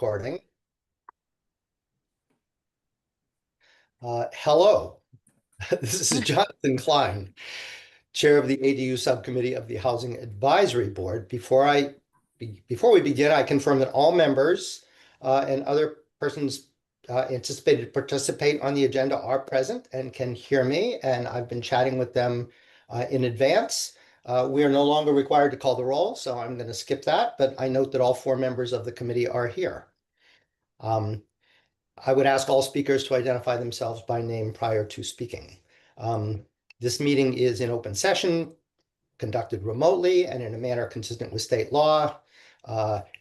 recording. Hello, this is Jonathan Klein, Chair of the ADU Subcommittee of the Housing Advisory Board. Before we begin, I confirm that all members and other persons anticipated to participate on the agenda are present and can hear me, and I've been chatting with them in advance. We are no longer required to call the roll, so I'm going to skip that, but I note that all 4 members of the committee are here. I would ask all speakers to identify themselves by name prior to speaking. This meeting is in open session, conducted remotely and in a manner consistent with state law.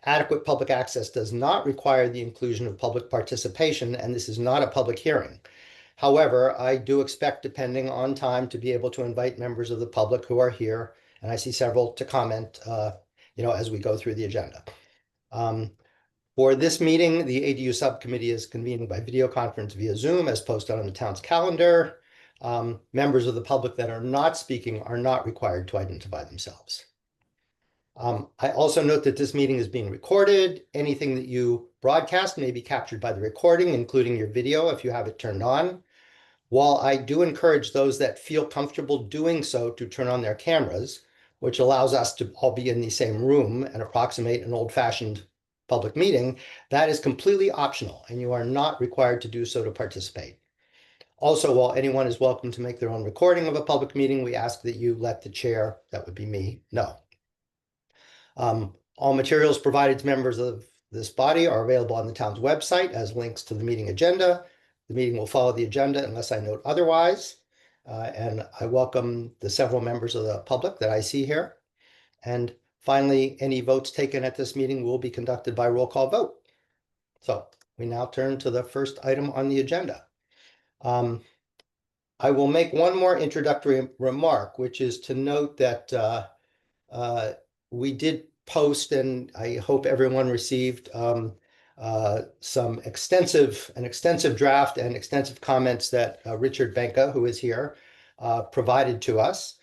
Adequate public access does not require the inclusion of public participation, and this is not a public hearing. However, I do expect, depending on time, to be able to invite members of the public who are here, and I see several, to comment, as we go through the agenda. For this meeting, the ADU subcommittee is convening by video conference via Zoom as posted on the town's calendar. Members of the public that are not speaking are not required to identify themselves. I also note that this meeting is being recorded. Anything that you broadcast may be captured by the recording, including your video if you have it turned on. While I do encourage those that feel comfortable doing so to turn on their cameras, which allows us to all be in the same room and approximate an old-fashioned public meeting, that is completely optional, and you are not required to do so to participate. Also, while anyone is welcome to make their own recording of a public meeting, we ask that you let the chair, that would be me, know. All materials provided to members of this body are available on the town's website as links to the meeting agenda. The meeting will follow the agenda unless I note otherwise. And I welcome the several members of the public that I see here. And finally, any votes taken at this meeting will be conducted by roll call vote. So we now turn to the first item on the agenda. I will make one more introductory remark, which is to note that we did post, and I hope everyone received an extensive draft and extensive comments that Richard Benka, who is here, provided to us,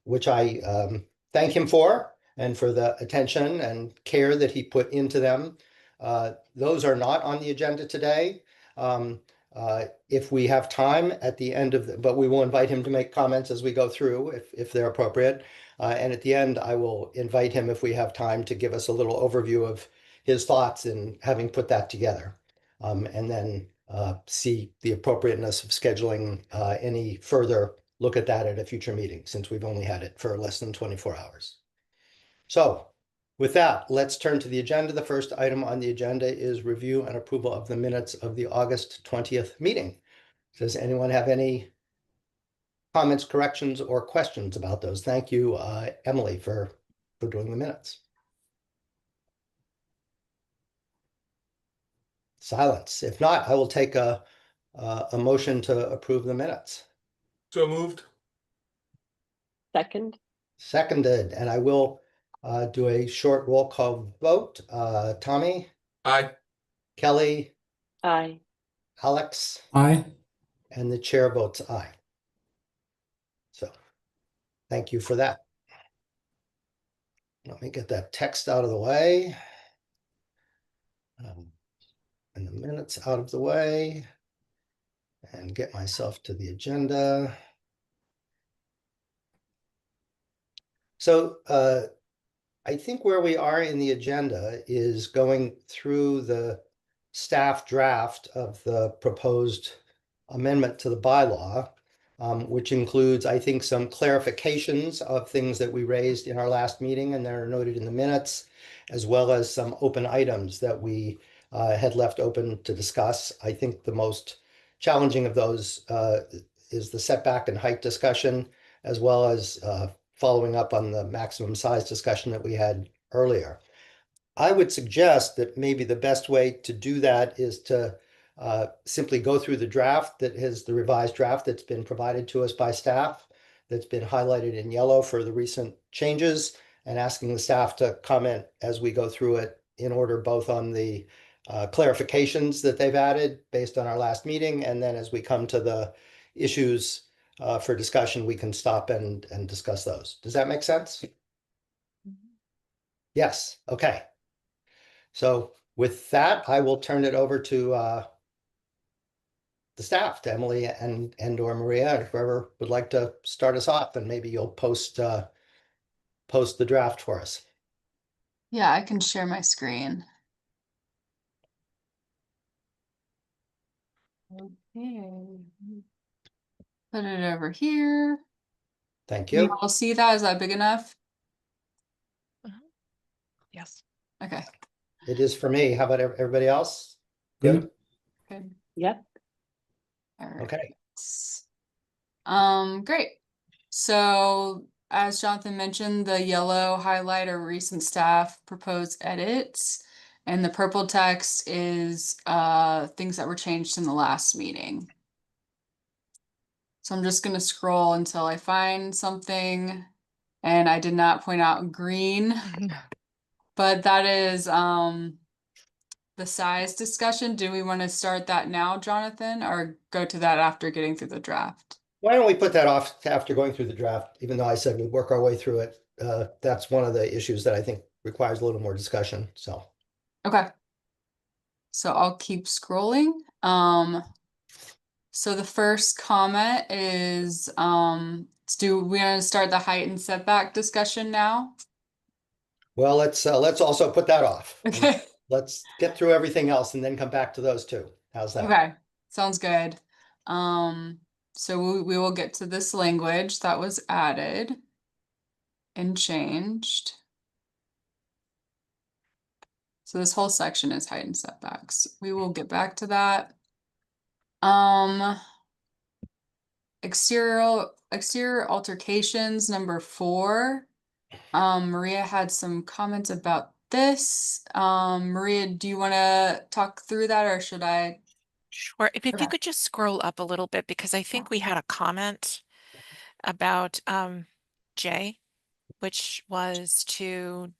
which I thank him for, and for the attention and care that he put into them. Those are not on the agenda today. If we have time at the end of but we will invite him to make comments as we go through if they're appropriate. And at the end, I will invite him, if we have time, to give us a little overview of his thoughts in having put that together. And then see the appropriateness of scheduling any further look at that at a future meeting, since we've only had it for less than 24 hours. So with that, let's turn to the agenda. The first item on the agenda is review and approval of the minutes of the August 20th meeting. Does anyone have any comments, corrections, or questions about those? Thank you, Emily, for doing the minutes. Silence. If not, I will take a motion to approve the minutes. So moved. Second. Seconded, and I will do a short roll call vote. Tommy? Aye. Kelly? Aye. Alex? Aye. And the chair votes aye. So thank you for that. Let me get that text out of the way. And the minutes out of the way. And get myself to the agenda. So I think where we are in the agenda is going through the staff draft of the proposed amendment to the bylaw, which includes, I think, some clarifications of things that we raised in our last meeting and that are noted in the minutes, as well as some open items that we had left open to discuss. I think the most challenging of those is the setback and height discussion, as well as following up on the maximum size discussion that we had earlier. I would suggest that maybe the best way to do that is to simply go through the draft that is the revised draft that's been provided to us by staff, that's been highlighted in yellow for the recent changes, and asking the staff to comment as we go through it in order both on the clarifications that they've added based on our last meeting, and then as we come to the issues for discussion, we can stop and discuss those. Does that make sense? Mm-hmm. Yes. Okay. So with that, I will turn it over to the staff, to Emily and or Maria, and whoever would like to start us off, and maybe you'll post the draft for us. Yeah, I can share my screen. Okay. Put it over here. Thank Can you you. all see that? Is that big enough? Yes. Okay, It is for me. How about everybody else? Mm-hmm. Good? good. Yep. All right. Okay. Great. So as Jonathan mentioned, the yellow highlight are recent staff proposed edits, and the purple text is things that were changed in the last meeting. So I'm just gonna scroll until I find something, and I did not point out green, but that is the size discussion. Do we want to start that now, Jonathan, or go to that after getting through the draft? Why don't we put that off to after going through the draft, even though I said we'd work our way through it. That's one of the issues that I think requires a little more discussion, so. Okay. So I'll keep scrolling. So the first comment is, do we want to start the height and setback discussion now? Well, let's also put that off. Okay. Let's get through everything else and then come back to those two. How's that? Okay, sounds good. So we will get to this language that was added and changed. So this whole section is height and setbacks. We will get back to that. Exterior altercations, number 4. Maria had some comments about this. Maria, do you want to talk through that, or should I? Sure. If Okay. you could just scroll up a little bit, because I think we had a comment about J, which was to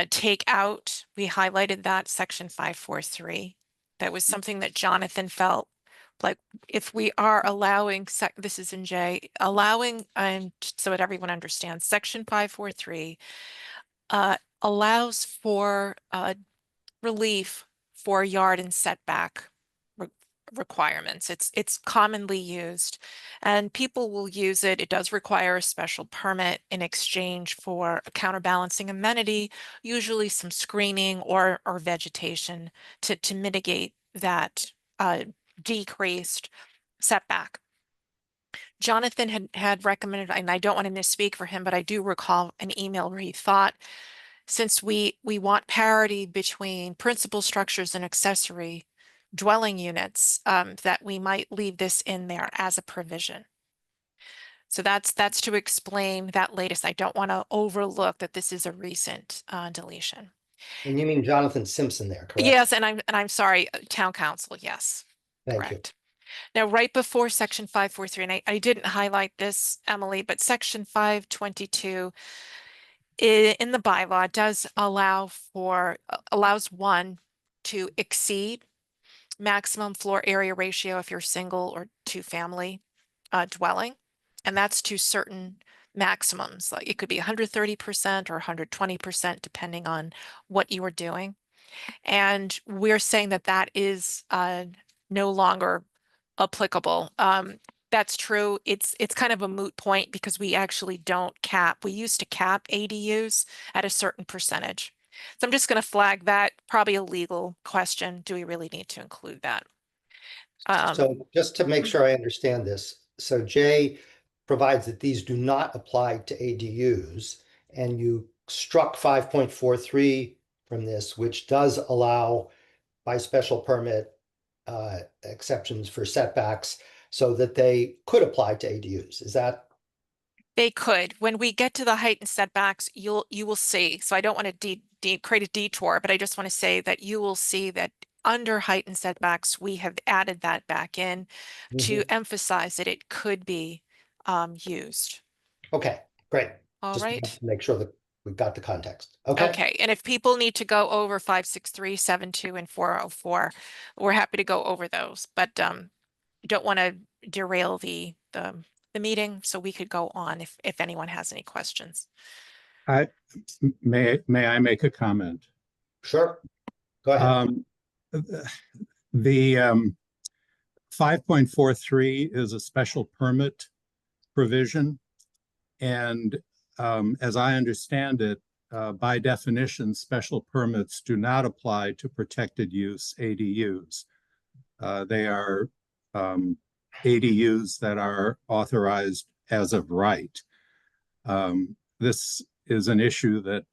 take out, we highlighted that section 543. That was something that Jonathan felt like if we are allowing, this is in J, allowing, and so that everyone understands, section 543 allows for relief for yard and setback requirements. It's commonly used, and people will use it. It does require a special permit in exchange for a counterbalancing amenity, usually some screening or vegetation to mitigate that decreased setback. Jonathan had recommended, and I don't want to misspeak for him, but I do recall an email where he thought, since we want parity between principal structures and accessory dwelling units, that we might leave this in there as a provision. So that's to explain that latest. I don't want to overlook that this is a recent deletion. And you mean Jonathan Simpson there, correct? Yes, and I'm sorry, town council. Yes, Thank you. correct. Now, right before section 543, and I didn't highlight this, Emily, but section 522 in the bylaw does allows one to exceed maximum floor area ratio if you're single or two family dwelling, and that's to certain maximums. Like it could be 130% or 120% depending on what you are doing. And we're saying that that is no longer applicable. That's true. It's kind of a moot point because we actually don't cap. We used to cap ADUs at a certain percentage. So I'm just going to flag that, probably a legal question. Do we really need to include that? So just to make sure I understand this, so J provides that these do not apply to ADUs, and you struck 5.43 from this, which does allow by special permit exceptions for setbacks so that they could apply to ADUs. Is that? They could. When we get to the height and setbacks, you will see. So I don't want to create a detour, but I just want to say that you will see that under height and setbacks, we have added that back in to emphasize that it could be used. Okay, great. All Just right. wanted to make sure that we've got the context. Okay. Okay. And if people need to go over 563, 72, and 404, we're happy to go over those, but don't want to derail the meeting, so we could go on if anyone has any questions. May I make a comment? Sure, go ahead. The 5.43 is a special permit provision. And as I understand it, by definition, special permits do not apply to protected use ADUs. They are ADUs that are authorized as of right. This is an issue that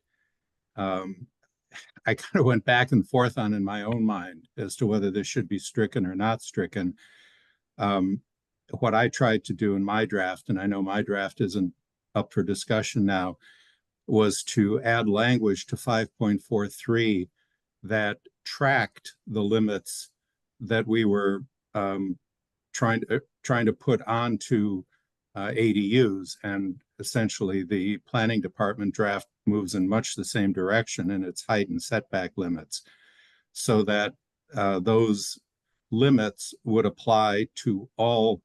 I kind of went back and forth on in my own mind as to whether this should be stricken or not stricken. What I tried to do in my draft, and I know my draft isn't up for discussion now, was to add language to 5.43 that tracked the limits that we were trying to put onto ADUs, and essentially the planning department draft moves in much the same direction in its height and setback limits, so that those limits would apply to all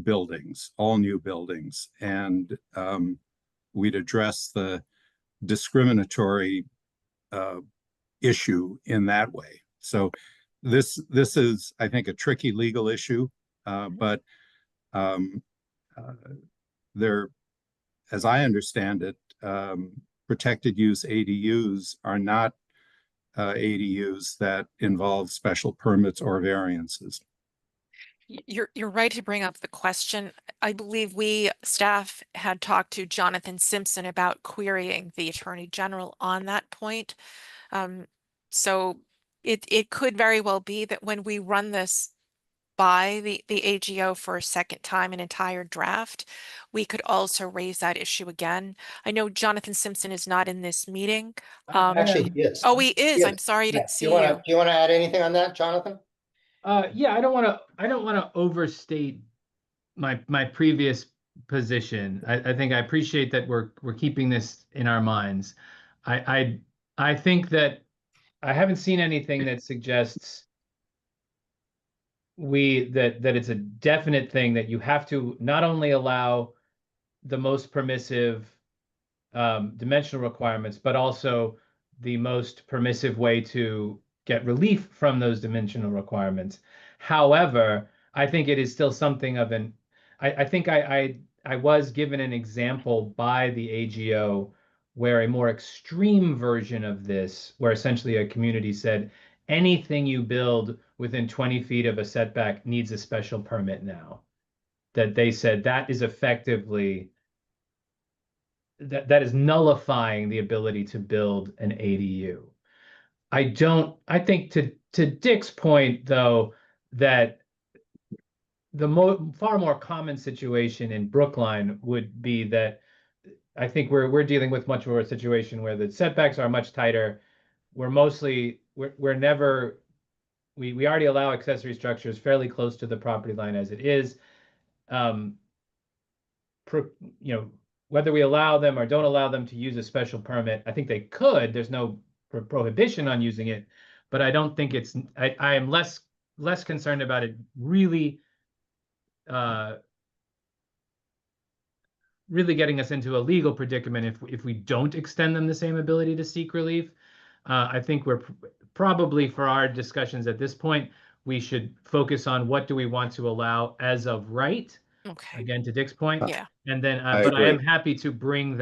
buildings, all new buildings, and we'd address the discriminatory issue in that way. So this is, I think, a tricky legal issue, but there, as I understand it, protected use ADUs are not ADUs that involve special permits or variances. You're right to bring up the question. I believe we staff had talked to Jonathan Simpson about querying the Attorney General on that point. So it could very well be that when we run this by the AGO for a second time, an entire draft, we could also raise that issue again. I know Jonathan Simpson is not in this meeting. Actually, he is. Oh, he is. He I'm sorry, I didn't see Do you. you want to add anything on that, Jonathan? Yeah, I don't want to overstate my previous position. I think I appreciate that we're keeping this in our minds. I think that I haven't seen anything that suggests that it's a definite thing that you have to not only allow the most permissive dimensional requirements, but also the most permissive way to get relief from those dimensional requirements. However, I think it is still something of an, I think I was given an example by the AGO where a more extreme version of this, where essentially a community said, anything you build within 20 feet of a setback needs a special permit now. That they said that is effectively that is nullifying the ability to build an ADU. I think to Dick's point, though, that the far more common situation in Brookline would be that I think we're dealing with much more a situation where the setbacks are much tighter. We already allow accessory structures fairly close to the property line as it is. Whether we allow them or don't allow them to use a special permit, I think they could. There's no prohibition on using it, but I don't think it's. I am less concerned about it really getting us into a legal predicament if we don't extend them the same ability to seek relief. I think we're probably, for our discussions at this point, we should focus on what do we want to allow as of right. Okay. Again, to Dick's point. Yeah. And then, I but I agree. am happy to bring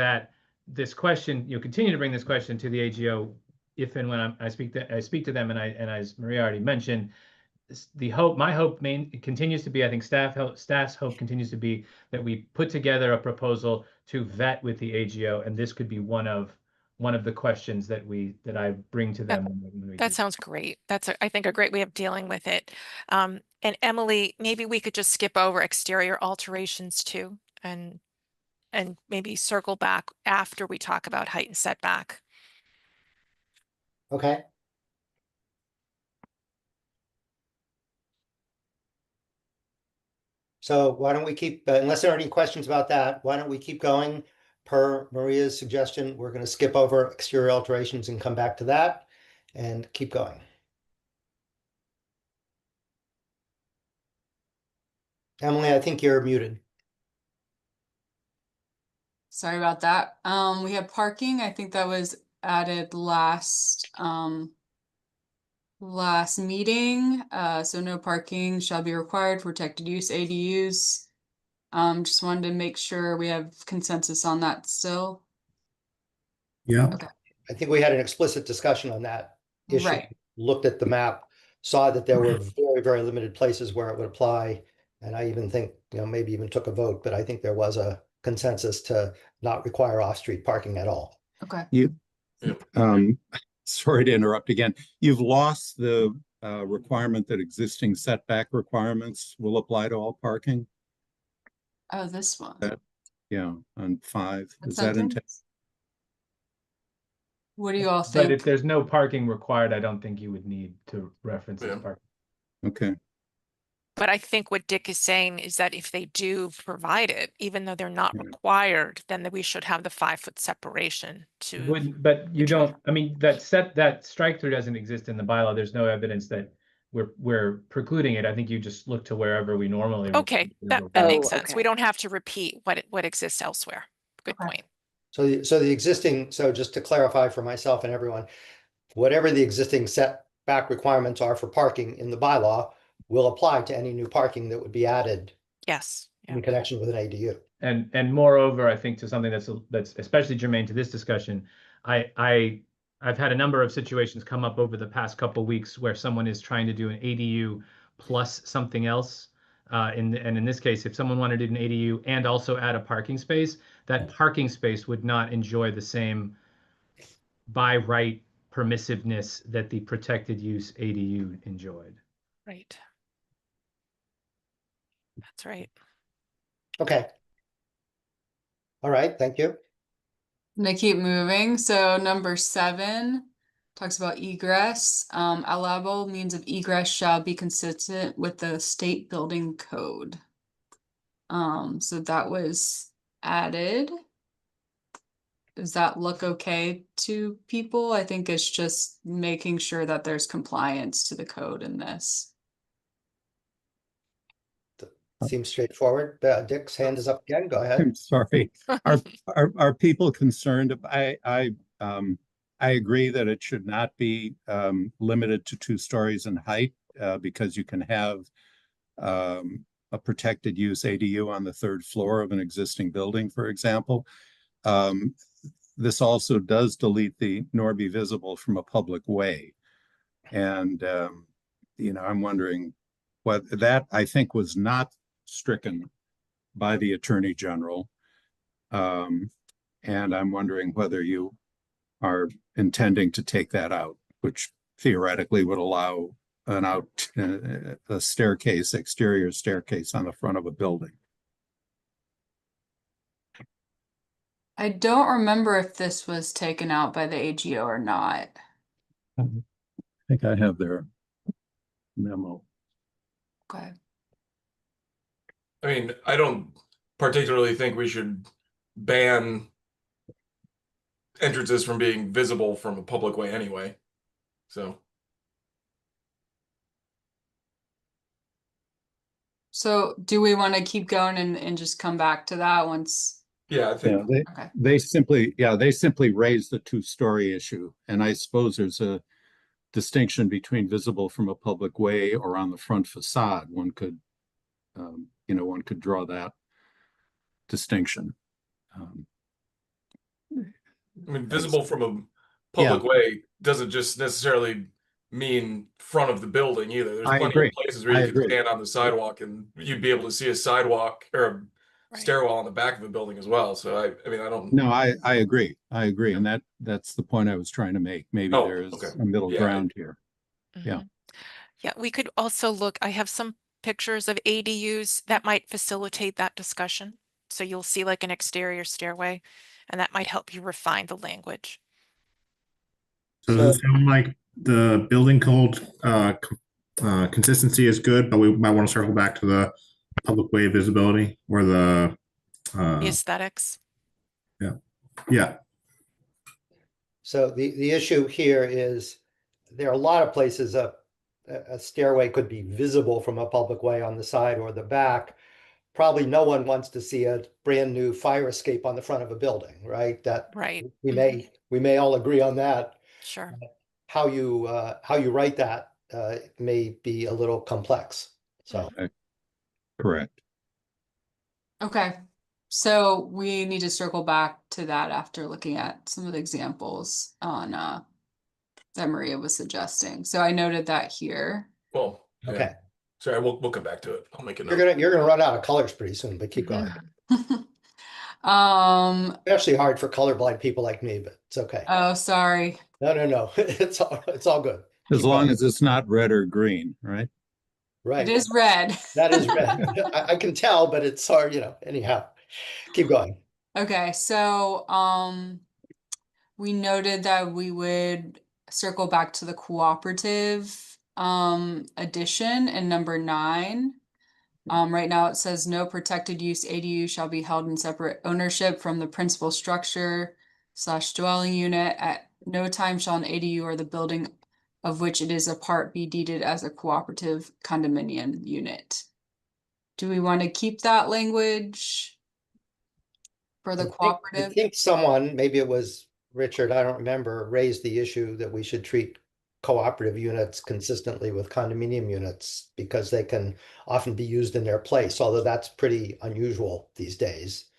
this question, continue to bring this question to the AGO if and when I speak to them, and as Maria already mentioned, my hope continues to be, I think staff's hope continues to be that we put together a proposal to vet with the AGO, and this could be one of the questions that I bring to them. That sounds great. That's I think a great way of dealing with it. And Emily, maybe we could just skip over exterior alterations too, and maybe circle back after we talk about height and setback. Okay. So why don't we keep, unless there are any questions about that, why don't we keep going per Maria's suggestion? We're going to skip over exterior alterations and come back to that and keep going. Emily, I think you're muted. Sorry about that. We have parking. I think that was added last meeting. So no parking shall be required for protected use ADUs. Just wanted to make sure we have consensus on that still. Yeah. Okay. I think we had an explicit discussion on that issue. Right. Looked at the map, saw that there were very, very limited places where it would apply. And I even think, maybe even took a vote, but I think there was a consensus to not require off-street parking at all. Okay. You, um, sorry to interrupt again. You've lost the requirement that existing setback requirements will apply to all parking. Oh, this one. Yeah, on 5. That Is that intent? sentence? What do you all But think? if there's no parking required, I don't think you would need to reference it as parking. Okay. But I think what Dick is saying is that if they do provide it, even though they're not Yeah. required, then we should have the 5-foot separation to. Wouldn't, but you Which one? don't, I mean, that strike through doesn't exist in the bylaw. There's no evidence that we're precluding it. I think you just look to wherever we normally. Okay, that require. makes Oh, sense. We okay. don't have to repeat what exists elsewhere. Good Okay. point. So the existing, so just to clarify for myself and everyone, whatever the existing setback requirements are for parking in the bylaw will apply to any new parking that would be added Yes. Yeah. in connection with an ADU. And moreover, I think to something that's especially germane to this discussion, I've had a number of situations come up over the past couple weeks where someone is trying to do an ADU plus something else. And in this case, if someone wanted to do an ADU and also add a parking space, that parking space would not enjoy the same by right permissiveness that the protected use ADU enjoyed. Right. That's right. Okay. All right, thank you. And I keep moving. So number 7 talks about egress. Allowable means of egress shall be consistent with the state building code. So that was added. Does that look okay to people? I think it's just making sure that there's compliance to the code in this. Seems straightforward. Dick's hand is up again. Go ahead. I'm sorry. Are people concerned? I agree that it should not be limited to 2 stories in height because you can have a protected use ADU on the 3rd floor of an existing building, for example. This also does delete the nor be visible from a public way. And, I'm wondering what that I think was not stricken by the Attorney General. And I'm wondering whether you are intending to take that out, which theoretically would allow a staircase, exterior staircase on the front of a building. I don't remember if this was taken out by the AGO or not. I think I have their memo. Okay. I mean, I don't particularly think we should ban entrances from being visible from a public way anyway. So, So do we want to keep going and just come back to that once? yeah, I think Okay. They simply raise the 2-story issue. And I suppose there's a distinction between visible from a public way or on the front facade. One could draw that distinction. I mean, visible from a public way doesn't just necessarily mean front of the building either. There's I plenty agree. of places where I you can agree. stand on the sidewalk and you'd be able to see a sidewalk or a Right. stairwell on the back of a building as well. So I mean, I don't. No, I agree. I agree. And that's the point I was trying to make. Maybe Oh, there's okay. a middle Yeah, ground here. Yeah. Mhm. Yeah, we could also look, I have some pictures of ADUs that might facilitate that discussion. So you'll see like an exterior stairway, and that might help you refine the language. So does it sound like the building code consistency is good, but we might want to circle back to the public way visibility or the The aesthetics. yeah. So the issue here is there are a lot of places a stairway could be visible from a public way on the side or the back. probably no one wants to see a brand new fire escape on the front of a building, right? That Right. we may all agree on that. Sure. How you write that may be a little complex. So Correct. Okay, so we need to circle back to that after looking at some of the examples on that Maria was suggesting. So I noted that here. Well, yeah. okay, Sorry, we'll come back to it. I'll make a note. you're gonna run out of colors pretty soon, but keep going. Especially hard for colorblind people like me, but it's okay. Oh, sorry. No. It's all good. As Keep long going. as it's not red or green, right? Right. It is red. That is red. I can tell, but it's hard, anyhow. Keep going. Okay, so we noted that we would circle back to the cooperative addition in number 9. Right now it says no protected use ADU shall be held in separate ownership from the principal structure / dwelling unit. At no time shall an ADU or the building of which it is a part be deeded as a cooperative condominium unit. Do we want to keep that language for the I cooperative? think someone, maybe it was Richard, I don't remember, raised the issue that we should treat cooperative units consistently with condominium units because they can often be used in their place, although that's pretty unusual these days.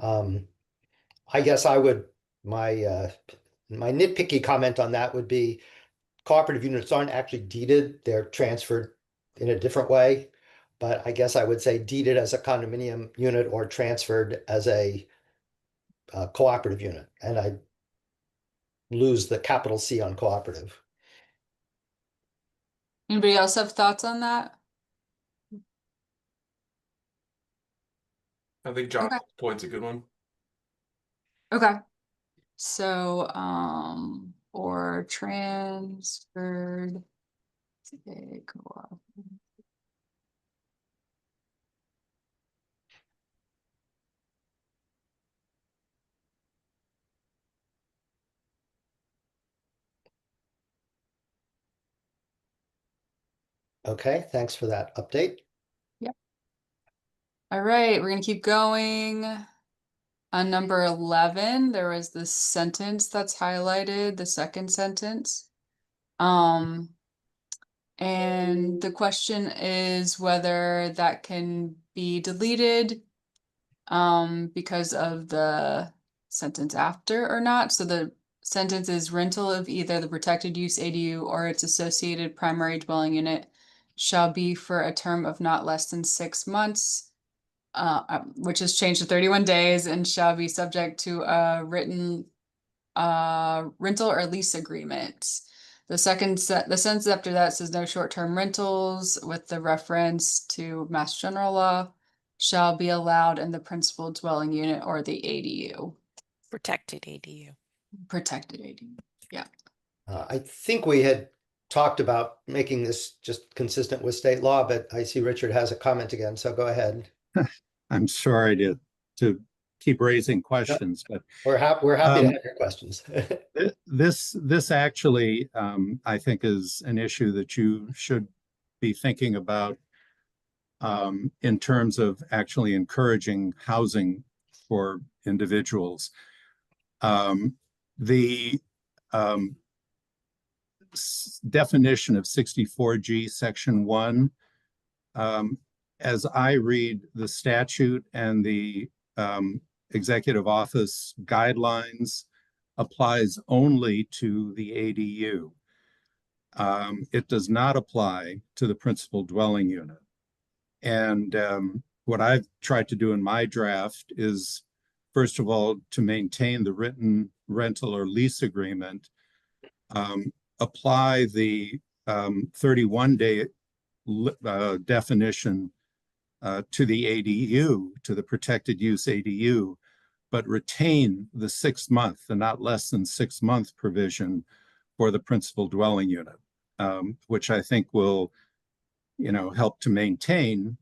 I guess my nitpicky comment on that would be cooperative units aren't actually deeded, they're transferred in a different way. But I guess I would say deeded as a condominium unit or transferred as a cooperative unit, and I lose the capital C on cooperative. Anybody else have thoughts on that? I think John's Okay. point's a good one. Okay. So, or transferred to a co-op. Okay, thanks for that update. All right, we're gonna keep going. On number 11, there was this sentence that's highlighted, the second sentence. And the question is whether that can be deleted because of the sentence after or not. So the sentence is rental of either the protected use ADU or its associated primary dwelling unit shall be for a term of not less than 6 months, which has changed to 31 days, and shall be subject to a written rental or lease agreement. The sentence after that says no short-term rentals with the reference to Mass General Law shall be allowed in the principal dwelling unit or the ADU. Protected ADU. Protected ADU. Yeah. I think we had talked about making this just consistent with state law, but I see Richard has a comment again, so go ahead. I'm sorry to keep raising questions, but We're happy to have your questions. this actually, I think, is an issue that you should be thinking about in terms of actually encouraging housing for individuals. The definition of 64G Section 1, as I read the statute and the executive office guidelines, applies only to the ADU. It does not apply to the principal dwelling unit. And what I've tried to do in my draft is, first of all, to maintain the written rental or lease agreement, apply the 31-day definition to the ADU, to the protected use ADU, but retain the 6-month, the not less than 6-month provision for the principal dwelling unit, which I think will, help to maintain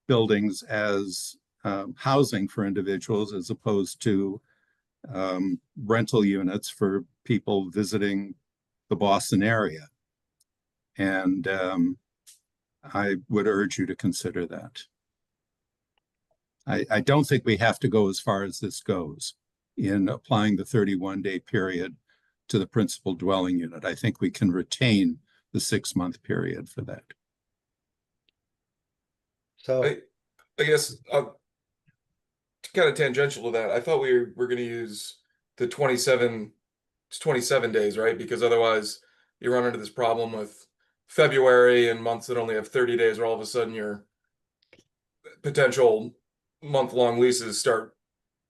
buildings as housing for individuals as opposed to rental units for people visiting the Boston area. And I would urge you to consider that. I don't think we have to go as far as this goes in applying the 31-day period to the principal dwelling unit. I think we can retain the 6-month period for that. So I guess kind of tangential to that. I thought we were going to use the 27 days, right? Because otherwise you run into this problem with February and months that only have 30 days, where all of a sudden your potential month-long leases start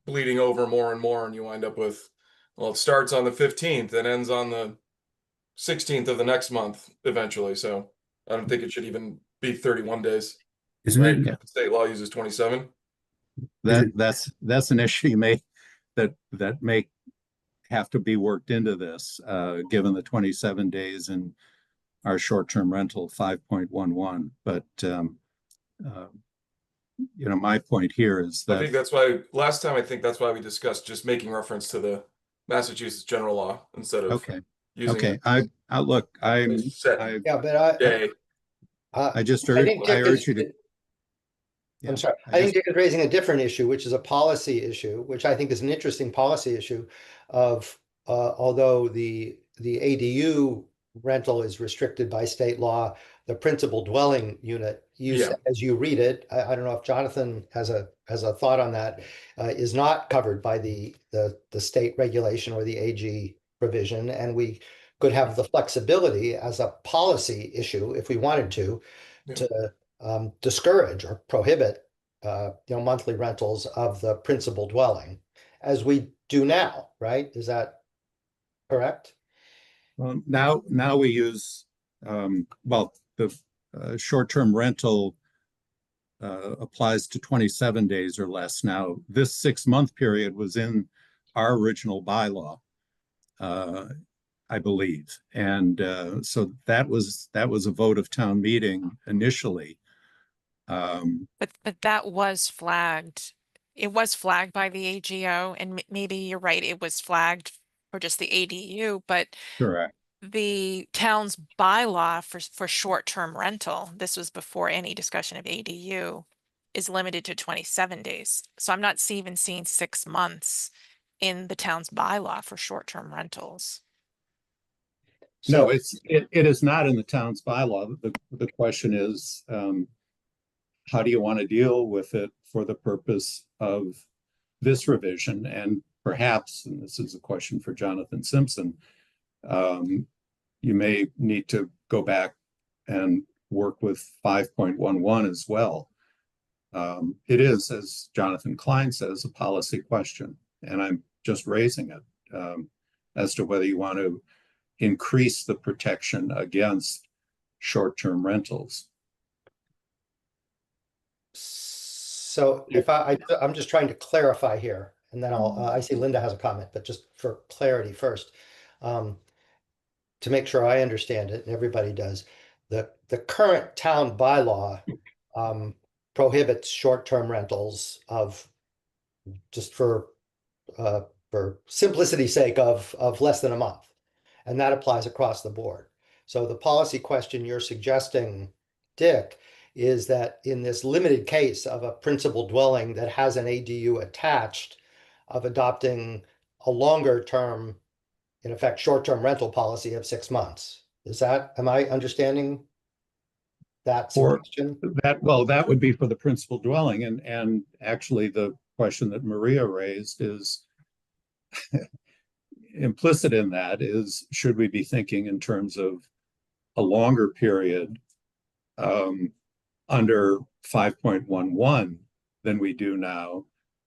bleeding over more and more, and you wind up with, well, it starts on the 15th and ends on the 16th of the next month eventually. So I don't think it should even be 31 days. Isn't Right? it? Yeah. State law uses 27. That's an issue that may have to be worked into this, given the 27 days in our short-term rental 5.11. But my point here is I that think that's why last time, I think that's why we discussed just making reference to the Massachusetts general law instead of using okay. I look, a set yeah, but day. I just I urge, think I Dick urge is, you to. I'm Yeah, sorry. I I think just- Dick is raising a different issue, which is a policy issue, which I think is an interesting policy issue of, although the ADU rental is restricted by state law, the principal dwelling unit, Yeah. as you read it, I don't know if Jonathan has a thought on that, is not covered by the state regulation or the AG provision, and we could have the flexibility as a policy issue if we wanted to discourage or prohibit monthly rentals of the principal dwelling, as we do now, right? Is that correct? Well, now we use, the short-term rental applies to 27 days or less. Now, this 6-month period was in our original bylaw, I believe. And so that was a vote of town meeting initially. But that was flagged. It was flagged by the AGO, and maybe you're right, it was flagged for just the ADU, but Correct. the town's bylaw for short-term rental, this was before any discussion of ADU, is limited to 27 days. So I'm not even seeing 6 months in the town's bylaw for short-term rentals. No, So, it is not in the town's bylaw. The question is, how do you want to deal with it for the purpose of this revision? And perhaps, and this is a question for Jonathan Simpson, you may need to go back and work with 5.11 as well. It is, as Jonathan Klein says, a policy question, and I'm just raising it as to whether you want to increase the protection against short-term rentals. so if I'm just trying to clarify here, and then I see Linda has a comment, but just for clarity first, to make sure I understand it, and everybody does, the current town bylaw prohibits short-term rentals of, just for simplicity's sake, of less than a month. And that applies across the board. So the policy question you're suggesting, Dick, is that in this limited case of a principal dwelling that has an ADU attached, of adopting a longer term, in effect, short-term rental policy of 6 months. Am I understanding that suggestion? That would be for the principal dwelling. And actually the question that Maria raised is implicit in that is, should we be thinking in terms of a longer period under 5.11 than we do now,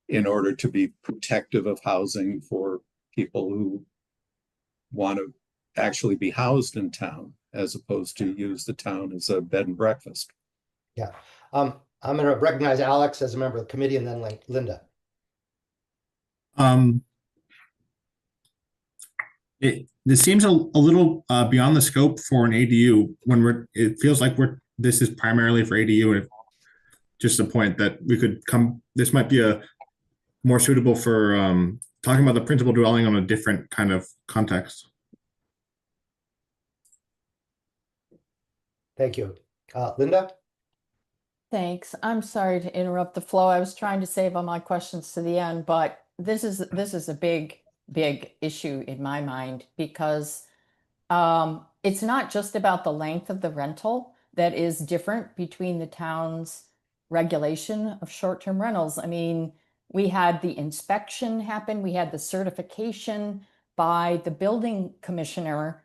in order to be protective of housing for people who want to actually be housed in town, as opposed to use the town as a bed and breakfast? Yeah. I'm going to recognize Alex as a member of the committee, and then Linda. This seems a little beyond the scope for an ADU when it feels like this is primarily for ADU, and just a point that this might be more suitable for talking about the principal dwelling on a different kind of context. Thank you. Linda? Thanks. I'm sorry to interrupt the flow. I was trying to save all my questions to the end, but this is a big issue in my mind because it's not just about the length of the rental that is different between the town's regulation of short-term rentals. I mean, we had the inspection happen, we had the certification by the building commissioner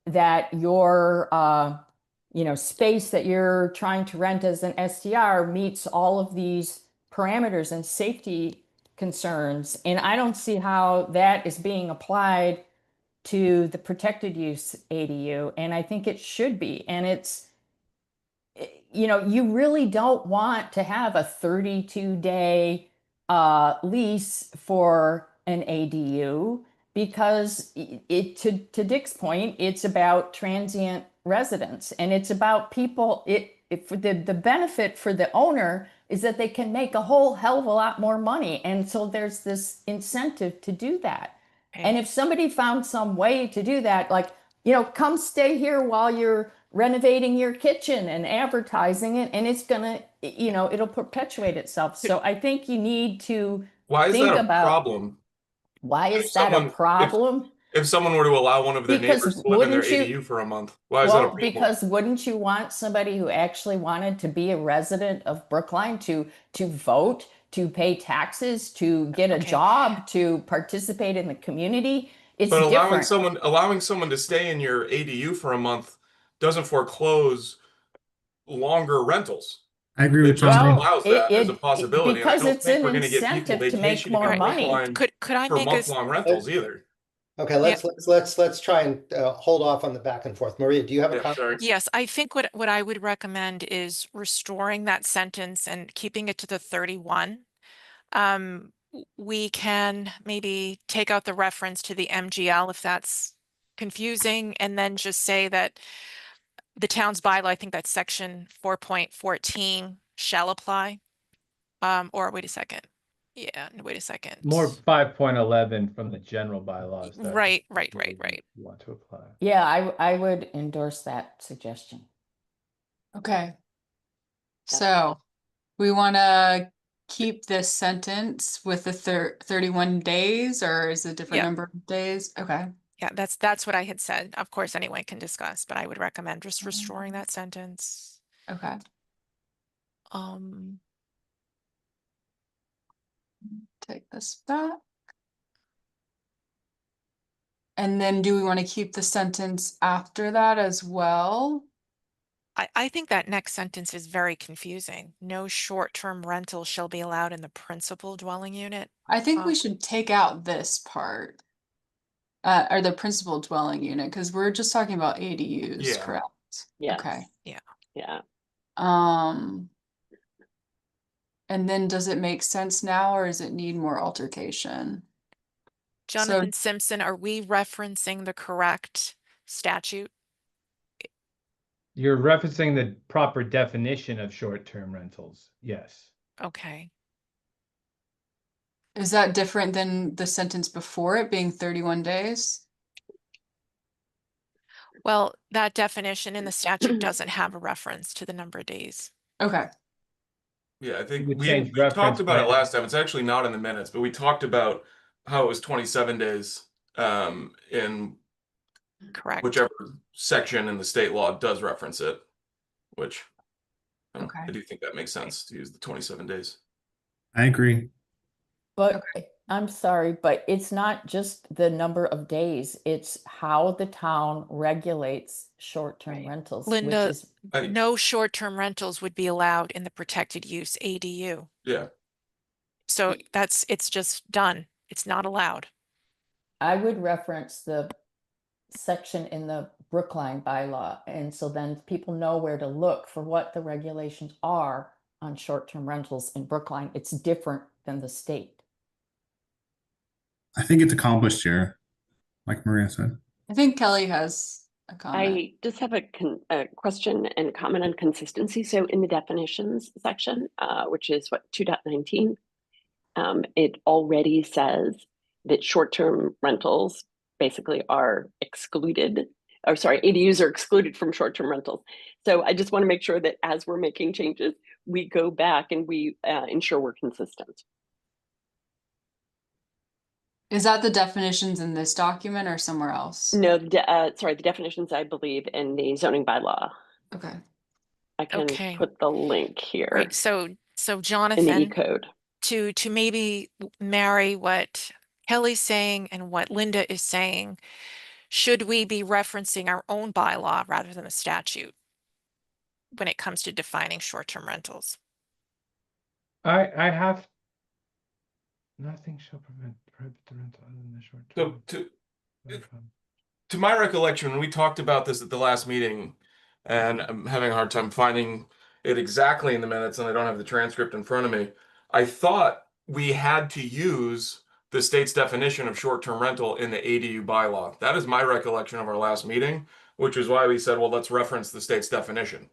that your space that you're trying to rent as an STR meets all of these parameters and safety concerns. And I don't see how that is being applied to the protected use ADU. And I think it should be. And it's, you really don't want to have a 32-day lease for an ADU because to Dick's point, it's about transient residents and it's about people. The benefit for the owner is that they can make a whole hell of a lot more money, and so there's this incentive to do that. Okay. And if somebody found some way to do that, like, come stay here while you're renovating your kitchen and advertising it, and it's gonna, it'll perpetuate itself. So I think you need to Why is think that a about problem? why If is that someone- a problem? If someone were to allow one of their Because neighbors to live in their wouldn't you- ADU for a month, why is that a Well, problem? because wouldn't you want somebody who actually wanted to be a resident of Brookline to vote, to pay taxes, to get a Okay. job, to participate in the community? It's But different. allowing someone to stay in your ADU for a month doesn't foreclose longer rentals. I agree It with just Tom. allows that as a possibility. And I because don't it's think an we're going to get people incentive to make vacationing more in money. Brookline Could I for make a month-long rentals either. Okay, let's try and hold off on the back and forth. Maria, do you have a Yeah, comment? sorry. Yes, I think what I would recommend is restoring that sentence and keeping it to the 31. We can maybe take out the reference to the MGL if that's confusing, and then just say that the town's bylaw, I think that's section 4.14 shall apply. Or wait a second. Yeah, wait a second. More 5.11 from the general bylaws. that Right. you want to apply. Yeah, I would endorse that suggestion. Okay. So we want to keep this sentence with the 31 days, or is it a different Yeah. number of days? Okay. Yeah, that's what I had said. Of course, anyone can discuss, but I would recommend just restoring that sentence. Okay. Take this back. And then do we want to keep the sentence after that as well? I think that next sentence is very confusing. No short-term rental shall be allowed in the principal dwelling unit. I think we should take out this part. Or the principal dwelling unit, because we're just talking about ADUs, Yeah. correct? Yes. Okay. Yeah. And then does it make sense now, or does it need more altercation? Jonathan Simpson, are we referencing the correct statute? You're referencing the proper definition of short-term rentals. Yes. Okay. Is that different than the sentence before it being 31 days? Well, that definition in the statute doesn't have a reference to the number of days. Okay. Yeah, I think would we change talked reference about it by- last time. It's actually not in the minutes, but we talked about how it was 27 days in Correct. whichever section in the state law does reference it, which I Okay. do think that makes sense to use the 27 days. I agree. But I'm sorry, but it's not just the number of days, it's how the town regulates short-term Right. rentals, Linda, which is no short-term rentals would be allowed in the protected use ADU. Yeah. So it's just done. It's not allowed. I would reference the section in the Brookline bylaw, and so then people know where to look for what the regulations are on short-term rentals in Brookline. It's different than the state. I think it's accomplished here, like Maria said. I think Kelly has a comment. I just have a question and comment on consistency. So in the definitions section, which is what 2.19, it already says that short-term rentals basically are excluded, or sorry, ADUs are excluded from short-term rentals. So I just want to make sure that as we're making changes, we go back and we ensure we're consistent. Is that the definitions in this document or somewhere else? No, sorry, the definitions, I believe, in the zoning bylaw. Okay. I can Okay. put the link here Right. So in the Jonathan, E-code. to maybe marry what Kelly's saying and what Linda is saying, should we be referencing our own bylaw rather than a statute when it comes to defining short-term rentals? I have nothing shall prohibit the rental other than the short So term. to my recollection, when we talked about this at the last meeting, and I'm having a hard time finding it exactly in the minutes, and I don't have the transcript in front of me. I thought we had to use the state's definition of short-term rental in the ADU bylaw. That is my recollection of our last meeting, which is why we said, well, let's reference the state's definition.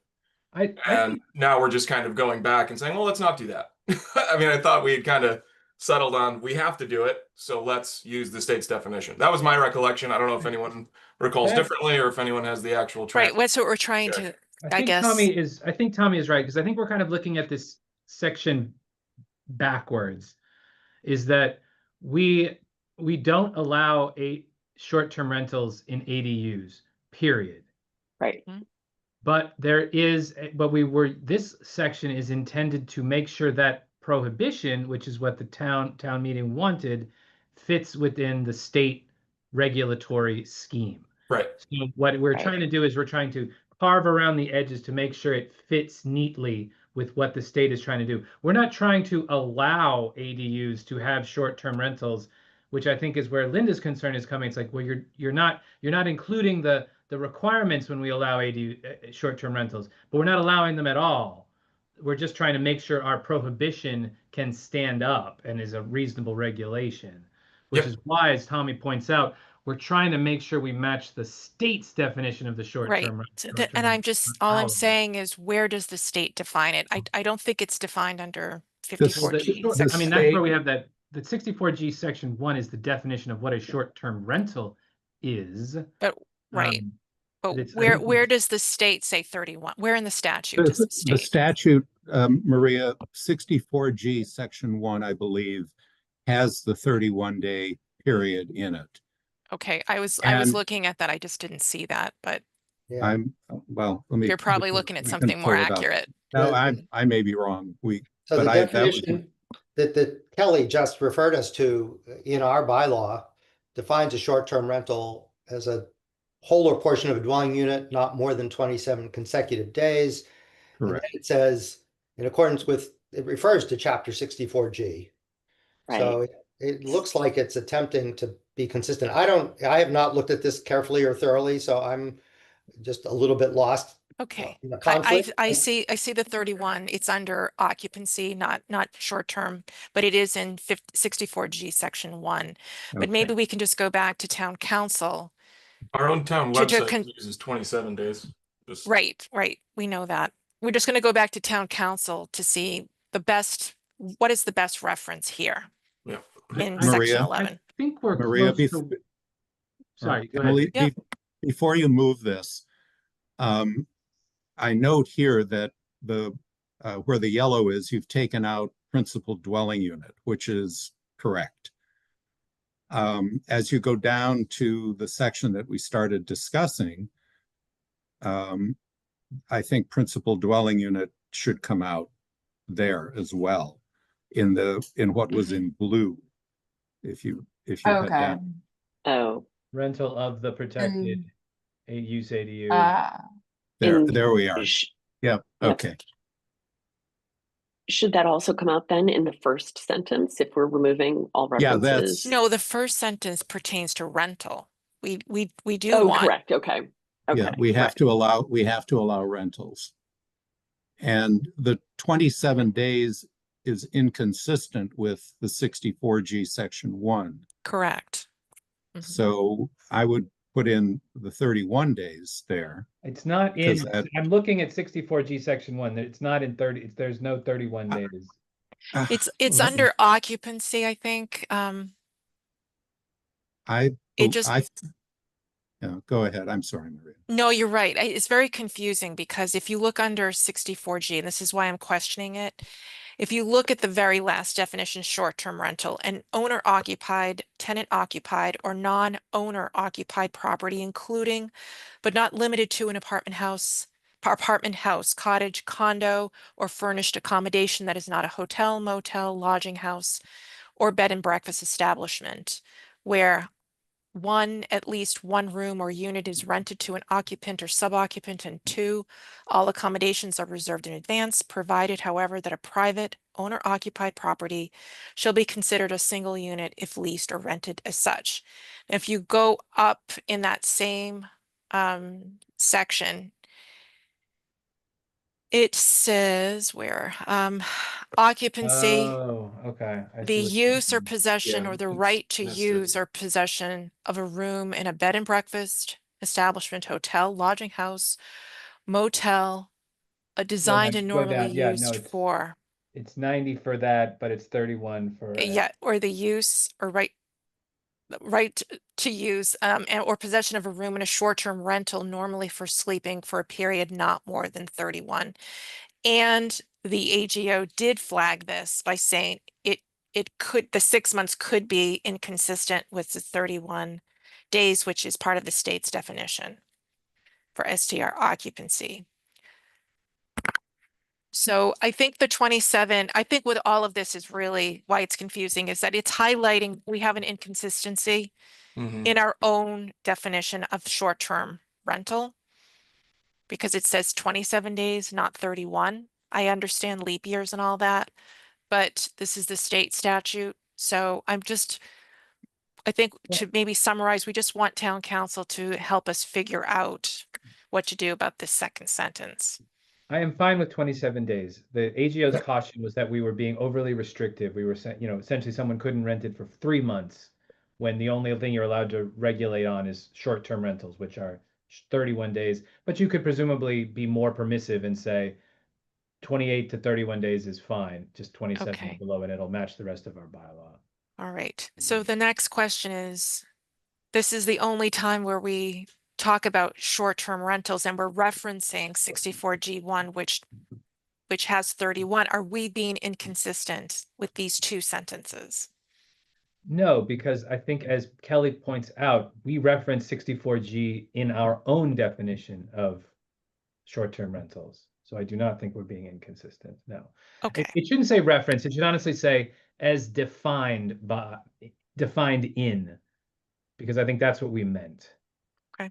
I And think now we're just kind of going back and saying, well, let's not do that. I mean, I thought we had kind of settled on we have to do it, so let's use the state's definition. That was my recollection. I don't know if anyone recalls That's- differently or if anyone has the actual Right. transcript. That's what we're trying Okay. to, I think guess. I think Tommy is right, because I think we're kind of looking at this section backwards. Is that we don't allow short-term rentals in ADUs, period. Right. But this section is intended to make sure that prohibition, which is what the town meeting wanted, fits within the state regulatory scheme. Right. So what we're Right. trying to do is we're trying to carve around the edges to make sure it fits neatly with what the state is trying to do. We're not trying to allow ADUs to have short-term rentals, which I think is where Linda's concern is coming. It's like, well, you're not including the requirements when we allow ADU short-term rentals, but we're not allowing them at all. We're just trying to make sure our prohibition can stand up and is a reasonable regulation, which Yep. is why, as Tommy points out, we're trying to make sure we match the state's definition of the short-term rental. And I'm just, all I'm saying is, where does the state define it? I don't think it's defined under This- 54G. the I mean, that's state- where we have that, the 64G section 1 is the definition of what a short-term rental is. But, right. But it's- I where think does the state say 31? Where in the statute does it The state? statute, Maria, 64G, section 1, I believe, has the 31-day period in it. Okay, I was And- looking at that. I just didn't see that, but Yeah. Well, let me. you're probably looking at we can something more pull it up. accurate. No, The- I may be wrong. So but the that was- definition that Kelly just referred us to in our bylaw defines a short-term rental as a whole or portion of a dwelling unit, not more than 27 consecutive days. And Correct. then it says, in accordance with, it refers to chapter 64G. So it looks like it's attempting to be consistent. I have not looked at this carefully or thoroughly, so I'm just a little bit lost. Okay. In the conflict. I see the 31. It's under occupancy, not short term, but it is in 64G section 1. But Okay. maybe we can just go back to town council. Our own town To- website uses 27 days. Just Right. We know that. We're just going to go back to town council to see what is the best reference here yeah. in I- section Maria? 11. I think we're Maria, close to. Sorry, go ahead. Emily, Yep. before you move this, I note here that where the yellow is, you've taken out principal dwelling unit, which is correct. As you go down to the section that we started discussing, I think principal dwelling unit should come out there as well in what was in blue. If you head Okay. down. Oh, Rental of the protected use ADU. There we are. sh- Yeah, Yep. okay. should that also come out then in the first sentence if we're removing all Yeah, references? No, the first sentence pertains to rental. We do Oh, want. correct. Okay. Okay. Yeah, we have right. to allow rentals. And the 27 days is inconsistent with the 64G section 1. Correct. Mhm. So I would put in the 31 days there. It's not in, Because that- I'm looking at 64G section 1. It's not in 30, there's no 31 days. It's Let me- under occupancy, I think. I, It just- I, Yeah, go ahead. I'm sorry, Maria. No, you're right. It's very confusing because if you look under 64G, and this is why I'm questioning it, if you look at the very last definition, short-term rental, an owner occupied, tenant occupied, or non-owner occupied property, including but not limited to an apartment house, cottage, condo, or furnished accommodation that is not a hotel, motel, lodging house, or bed and breakfast establishment, where at least one room or unit is rented to an occupant or suboccupant, and two, all accommodations are reserved in advance, provided, however, that a private owner-occupied property shall be considered a single unit if leased or rented as such. If you go up in that same section, it says where occupancy, Oh, okay. I the see what you're use or saying. possession Yeah, or the it's right to nested. use or possession of a room in a bed and breakfast establishment, hotel, lodging house, motel, designed and Go normally down. Yeah, no, used for, it's 90 for that, but it's 31 for yeah, or the use or right to use or possession of a room in a short-term rental, normally for sleeping for a period not more than 31. And the AGO did flag this by saying the 6 months could be inconsistent with the 31 days, which is part of the state's definition for STR occupancy. So I think the 27, I think with all of this is really why it's confusing is that it's highlighting we have an inconsistency Mhm. in our own definition of short-term rental because it says 27 days, not 31. I understand leap years and all that, but this is the state statute. So I think to maybe summarize, we just want town council to help us figure out what to do about this second sentence. I am fine with 27 days. The AGO's caution was that we were being overly restrictive. We were, essentially someone couldn't rent it for 3 months when the only thing you're allowed to regulate on is short-term rentals, which are 31 days. But you could presumably be more permissive and say 28 to 31 days is fine, just 27 Okay. below, and it'll match the rest of our bylaw. All right. So the next question is, this is the only time where we talk about short-term rentals and we're referencing 64G1, which has 31. Are we being inconsistent with these two sentences? No, because I think as Kelly points out, we reference 64G in our own definition of short-term rentals. So I do not think we're being inconsistent. No. Okay. It shouldn't say reference. It should honestly say as defined in, because I think that's what we meant. Okay.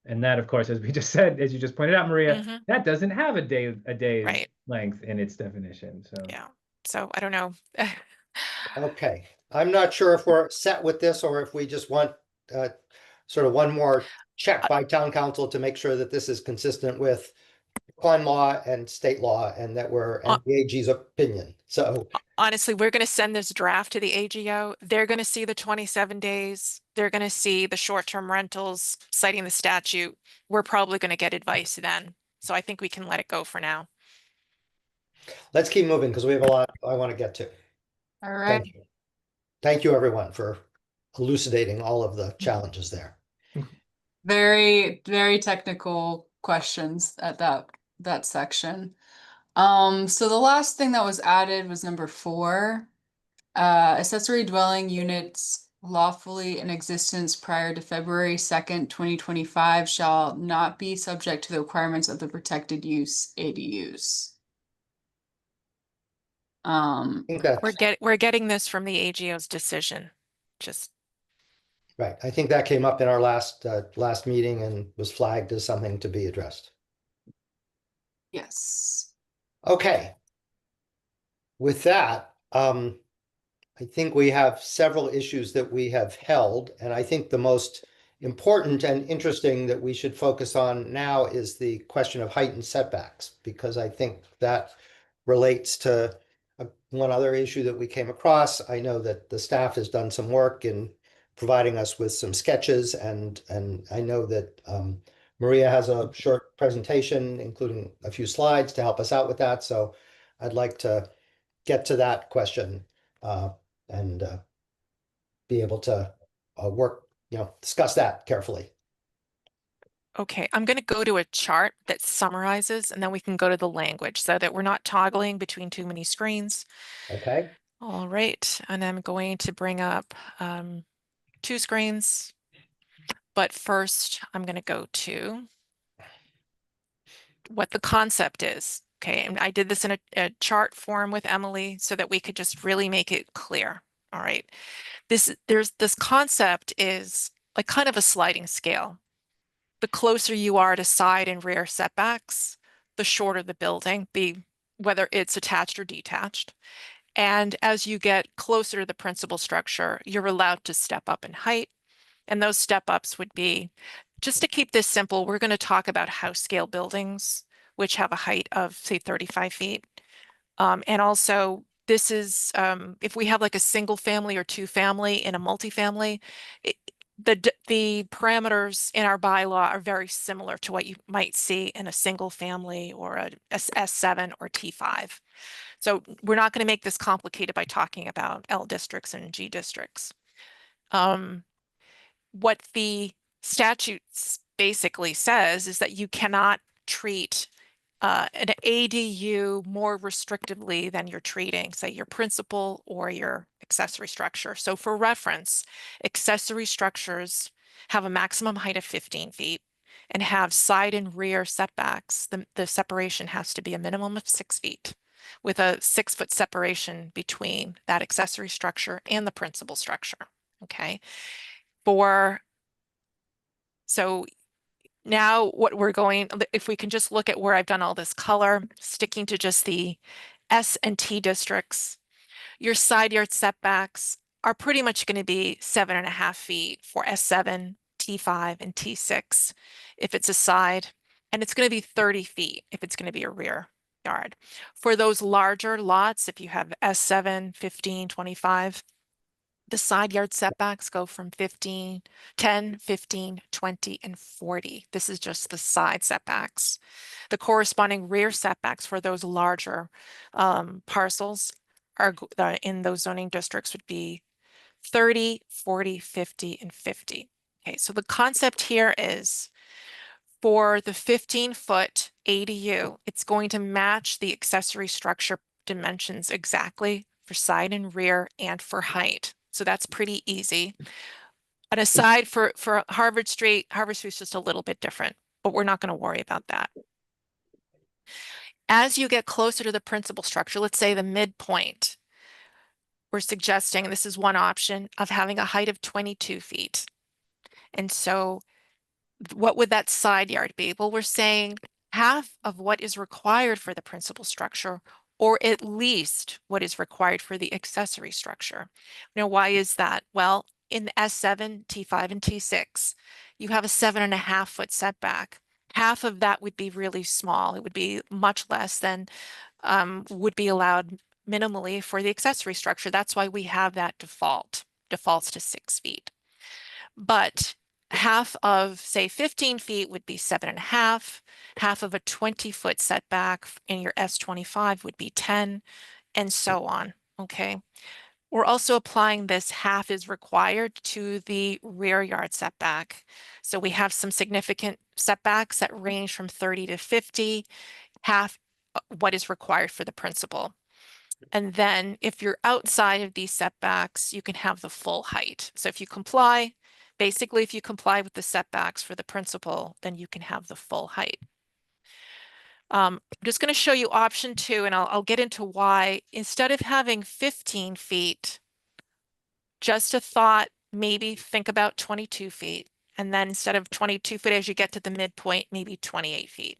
And that, of course, as we just said, as you just pointed out, Maria, Mhm. that doesn't have a day's Right. length in its definition. So Yeah. So I don't know. Okay, I'm not sure if we're set with this or if we just want sort of one more check by town council to make sure that this is consistent with climate law and state law and that we're and the AG's opinion. So Honestly, we're going to send this draft to the AGO. They're going to see the 27 days. They're going to see the short-term rentals citing the statute. We're probably going to get advice then. So I think we can let it go for now. let's keep moving because we have a lot I want to get to. All right. Thank you. Thank you, everyone, for elucidating all of the challenges there. Very, very technical questions at that section. So the last thing that was added was number 4. Accessory dwelling units lawfully in existence prior to February 2nd, 2025 shall not be subject to the requirements of the protected use ADUs. I think that's We're getting this from the AGO's decision. Just right. I think that came up in our last meeting and was flagged as something to be addressed. yes. Okay. With that, I think we have several issues that we have held, and I think the most important and interesting that we should focus on now is the question of height and setbacks, because I think that relates to one other issue that we came across. I know that the staff has done some work in providing us with some sketches, and I know that Maria has a short presentation, including a few slides to help us out with that. So I'd like to get to that question and be able to work discuss that carefully. Okay, I'm going to go to a chart that summarizes, and then we can go to the language so that we're not toggling between too many screens. Okay. All right, and I'm going to bring up 2 screens, but first I'm going to go to what the concept is. Okay, and I did this in a chart form with Emily so that we could just really make it clear. All right, this concept is like kind of a sliding scale. The closer you are to side and rear setbacks, the shorter the building, whether it's attached or detached. And as you get closer to the principal structure, you're allowed to step up in height. And those step ups would be, just to keep this simple, we're going to talk about house scale buildings, which have a height of, say, 35 feet. And also, this is, if we have like a single family or 2 family in a multifamily, the parameters in our bylaw are very similar to what you might see in a single family or a S7 or T5. So we're not going to make this complicated by talking about L districts and G districts. What the statute basically says is that you cannot treat an ADU more restrictively than you're treating, say, your principal or your accessory structure. So for reference, accessory structures have a maximum height of 15 feet and have side and rear setbacks. The separation has to be a minimum of 6 feet, with a 6-foot separation between that accessory structure and the principal structure. Okay. So now what we're going, if we can just look at where I've done all this color, sticking to just the S and T districts, your side yard setbacks are pretty much going to be 7.5 feet for S7, T5, and T6 if it's a side, and it's going to be 30 feet if it's going to be a rear yard. For those larger lots, if you have S7, 15, 25, the side yard setbacks go from 10, 15, 20, and 40. This is just the side setbacks. The corresponding rear setbacks for those larger parcels are in those zoning districts would be 30, 40, 50, and 50. Okay, so the concept here is for the 15-foot ADU, it's going to match the accessory structure dimensions exactly for side and rear and for height. So that's pretty easy. And aside for Harvard Street's just a little bit different, but we're not going to worry about that. As you get closer to the principal structure, let's say the midpoint, we're suggesting, and this is one option, of having a height of 22 feet. And so what would that side yard be? Well, we're saying half of what is required for the principal structure, or at least what is required for the accessory structure. Now, why is that? Well, in S7, T5, and T6, you have a 7.5-foot setback. Half of that would be really small. It would be much less than would be allowed minimally for the accessory structure. That's why we have that defaults to 6 feet. But half of, say, 15 feet would be 7.5. Half of a 20-foot setback in your S25 would be 10, and so on. Okay. We're also applying this half is required to the rear yard setback. So we have some significant setbacks that range from 30 to 50, half what is required for the principal. And then if you're outside of these setbacks, you can have the full height. So if you comply, basically, if you comply with the setbacks for the principal, then you can have the full height. I'm just going to show you option 2, and I'll get into why. Instead of having 15 feet, just a thought, maybe think about 22 feet. And then instead of 22 feet, as you get to the midpoint, maybe 28 feet.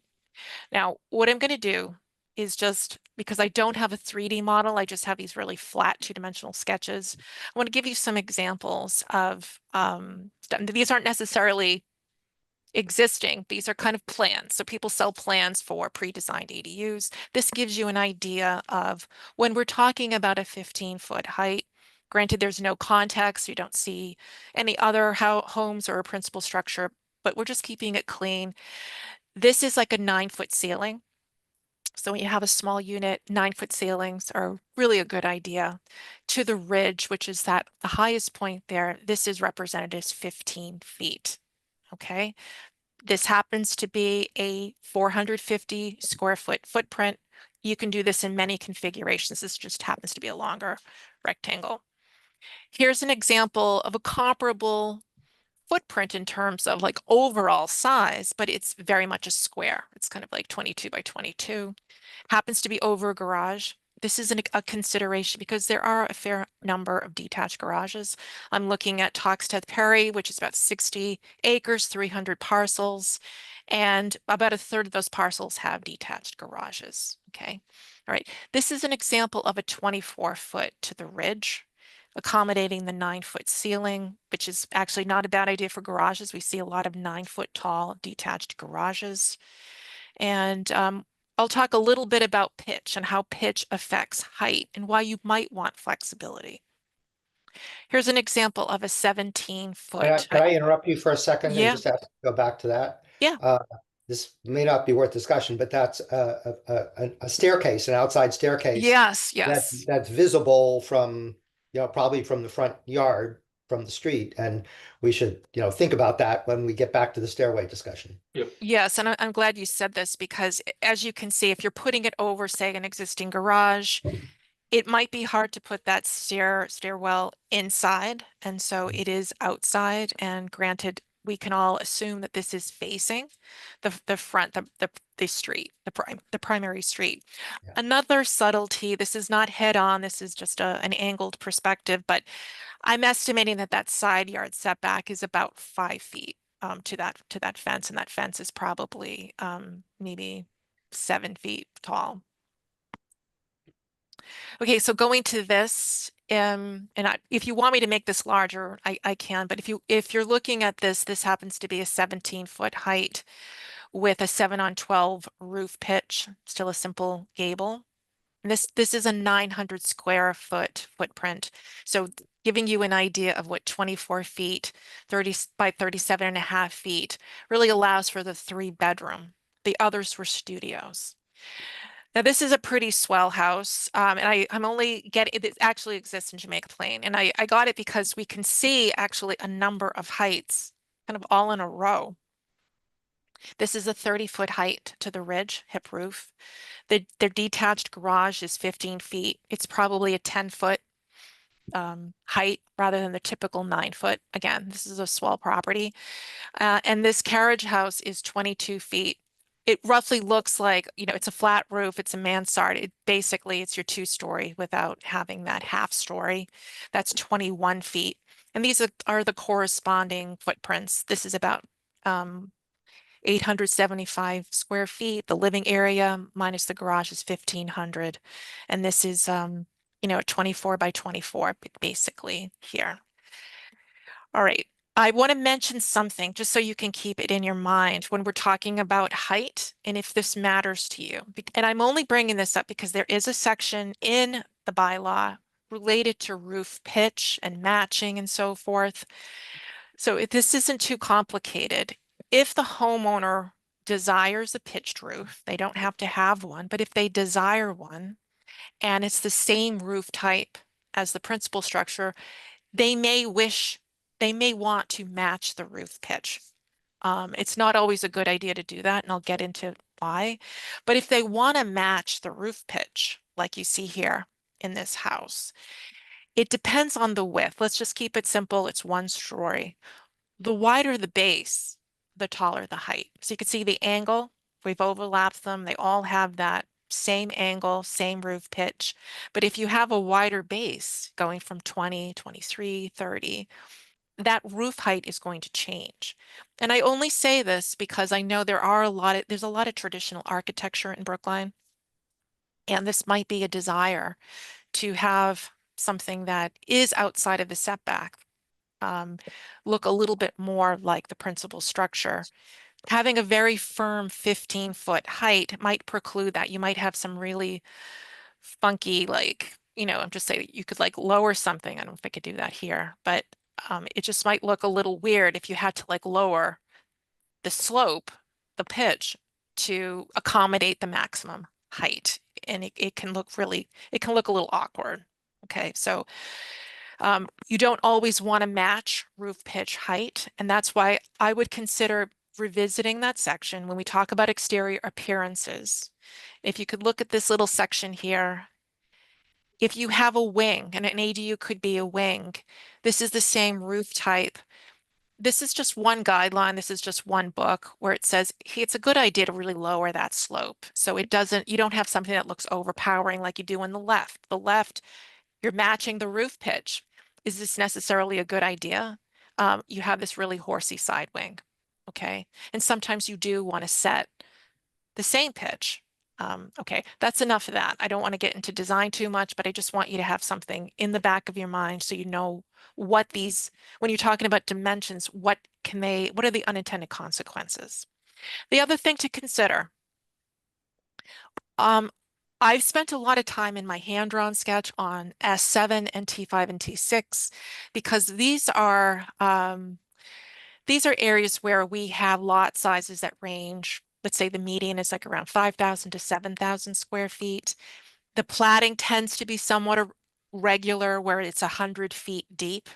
Now, what I'm going to do is just, because I don't have a 3D model, I just have these really flat 2-dimensional sketches. I want to give you some examples of, these aren't necessarily existing, these are kind of plans. So people sell plans for pre-designed ADUs. This gives you an idea of when we're talking about a 15-foot height. Granted, there's no context, you don't see any other homes or a principal structure, but we're just keeping it clean. This is like a 9-foot ceiling. So when you have a small unit, 9-foot ceilings are really a good idea. To the ridge, which is the highest point there, this is represented as 15 feet. Okay. This happens to be a 450 square foot footprint. You can do this in many configurations. This just happens to be a longer rectangle. Here's an example of a comparable footprint in terms of like overall size, but it's very much a square. It's kind of like 22 by 22. Happens to be over a garage. This is a consideration because there are a fair number of detached garages. I'm looking at Toxteth Perry, which is about 60 acres, 300 parcels, and about a third of those parcels have detached garages. Okay. All right. This is an example of a 24-foot to the ridge, accommodating the 9-foot ceiling, which is actually not a bad idea for garages. We see a lot of 9-foot tall detached garages. And I'll talk a little bit about pitch and how pitch affects height and why you might want flexibility. Here's an example of a 17-foot. Can I interrupt you for a second and Yeah. just have to go back to that? Yeah. This may not be worth discussion, but that's a staircase, an outside staircase. Yes, yes. That's visible from, probably from the front yard, from the street. And we should, think about that when we get back to the stairway discussion. Yes, and I'm glad you said this because as you can see, if you're putting it over, say, an existing garage, it might be hard to put that stairwell inside. And so it is outside. And granted, we can all assume that this is facing the front, the street, the primary street. Yeah. Another subtlety, this is not head on, this is just an angled perspective, but I'm estimating that side yard setback is about 5 feet to that fence, and that fence is probably maybe 7 feet tall. Okay, so going to this, if you want me to make this larger, I can, but if you're looking at this, this happens to be a 17-foot height with a 7-on-12 roof pitch, still a simple gable. And this is a 900 square foot footprint. So giving you an idea of what 24 feet, 30 by 37.5 feet really allows for the 3-bedroom. The others were studios. Now this is a pretty swell house, and I'm only getting it actually exists in Jamaica Plain, and I got it because we can see actually a number of heights, kind of all in a row. This is a 30-foot height to the ridge, hip roof. Their detached garage is 15 feet. It's probably a 10-foot height rather than the typical 9-foot. Again, this is a swell property, and this carriage house is 22 feet. It roughly looks like, it's a flat roof, it's a mansard. Basically, it's your 2-story without having that half story. That's 21 feet. And these are the corresponding footprints. This is about 875 square feet. The living area minus the garage is 1,500. And this is, a 24 by 24, basically here. All right. I want to mention something just so you can keep it in your mind when we're talking about height and if this matters to you. And I'm only bringing this up because there is a section in the bylaw related to roof pitch and matching and so forth. So if this isn't too complicated, if the homeowner desires a pitched roof, they don't have to have one, but if they desire one and it's the same roof type as the principal structure, they may want to match the roof pitch. It's not always a good idea to do that, and I'll get into why. But if they want to match the roof pitch, like you see here in this house, it depends on the width. Let's just keep it simple. It's 1 story. The wider the base, the taller the height. So you can see the angle. We've overlapped them. They all have that same angle, same roof pitch. But if you have a wider base going from 20, 23, 30, that roof height is going to change. And I only say this because I know there's a lot of traditional architecture in Brookline. And this might be a desire to have something that is outside of the setback, look a little bit more like the principal structure. Having a very firm 15-foot height might preclude that. You might have some really funky, I'm just saying you could lower something. I don't know if I could do that here, but it just might look a little weird if you had to lower the slope, the pitch to accommodate the maximum height, and it can look it can look a little awkward. Okay, so you don't always want to match roof pitch height, and that's why I would consider revisiting that section when we talk about exterior appearances. If you could look at this little section here, if you have a wing, and an ADU could be a wing, this is the same roof type. This is just one guideline. This is just one book where it says, hey, it's a good idea to really lower that slope. So it doesn't, you don't have something that looks overpowering like you do on the left. The left, you're matching the roof pitch. Is this necessarily a good idea? You have this really horsey side wing, okay? And sometimes you do want to set the same pitch. Okay, that's enough of that. I don't want to get into design too much, but I just want you to have something in the back of your mind so you know what these, when you're talking about dimensions, what are the unintended consequences? The other thing to consider, I've spent a lot of time in my hand-drawn sketch on S7 and T5 and T6 because these are areas where we have lot sizes that range. Let's say the median is like around 5,000 to 7,000 square feet. The platting tends to be somewhat regular where it's 100 feet deep.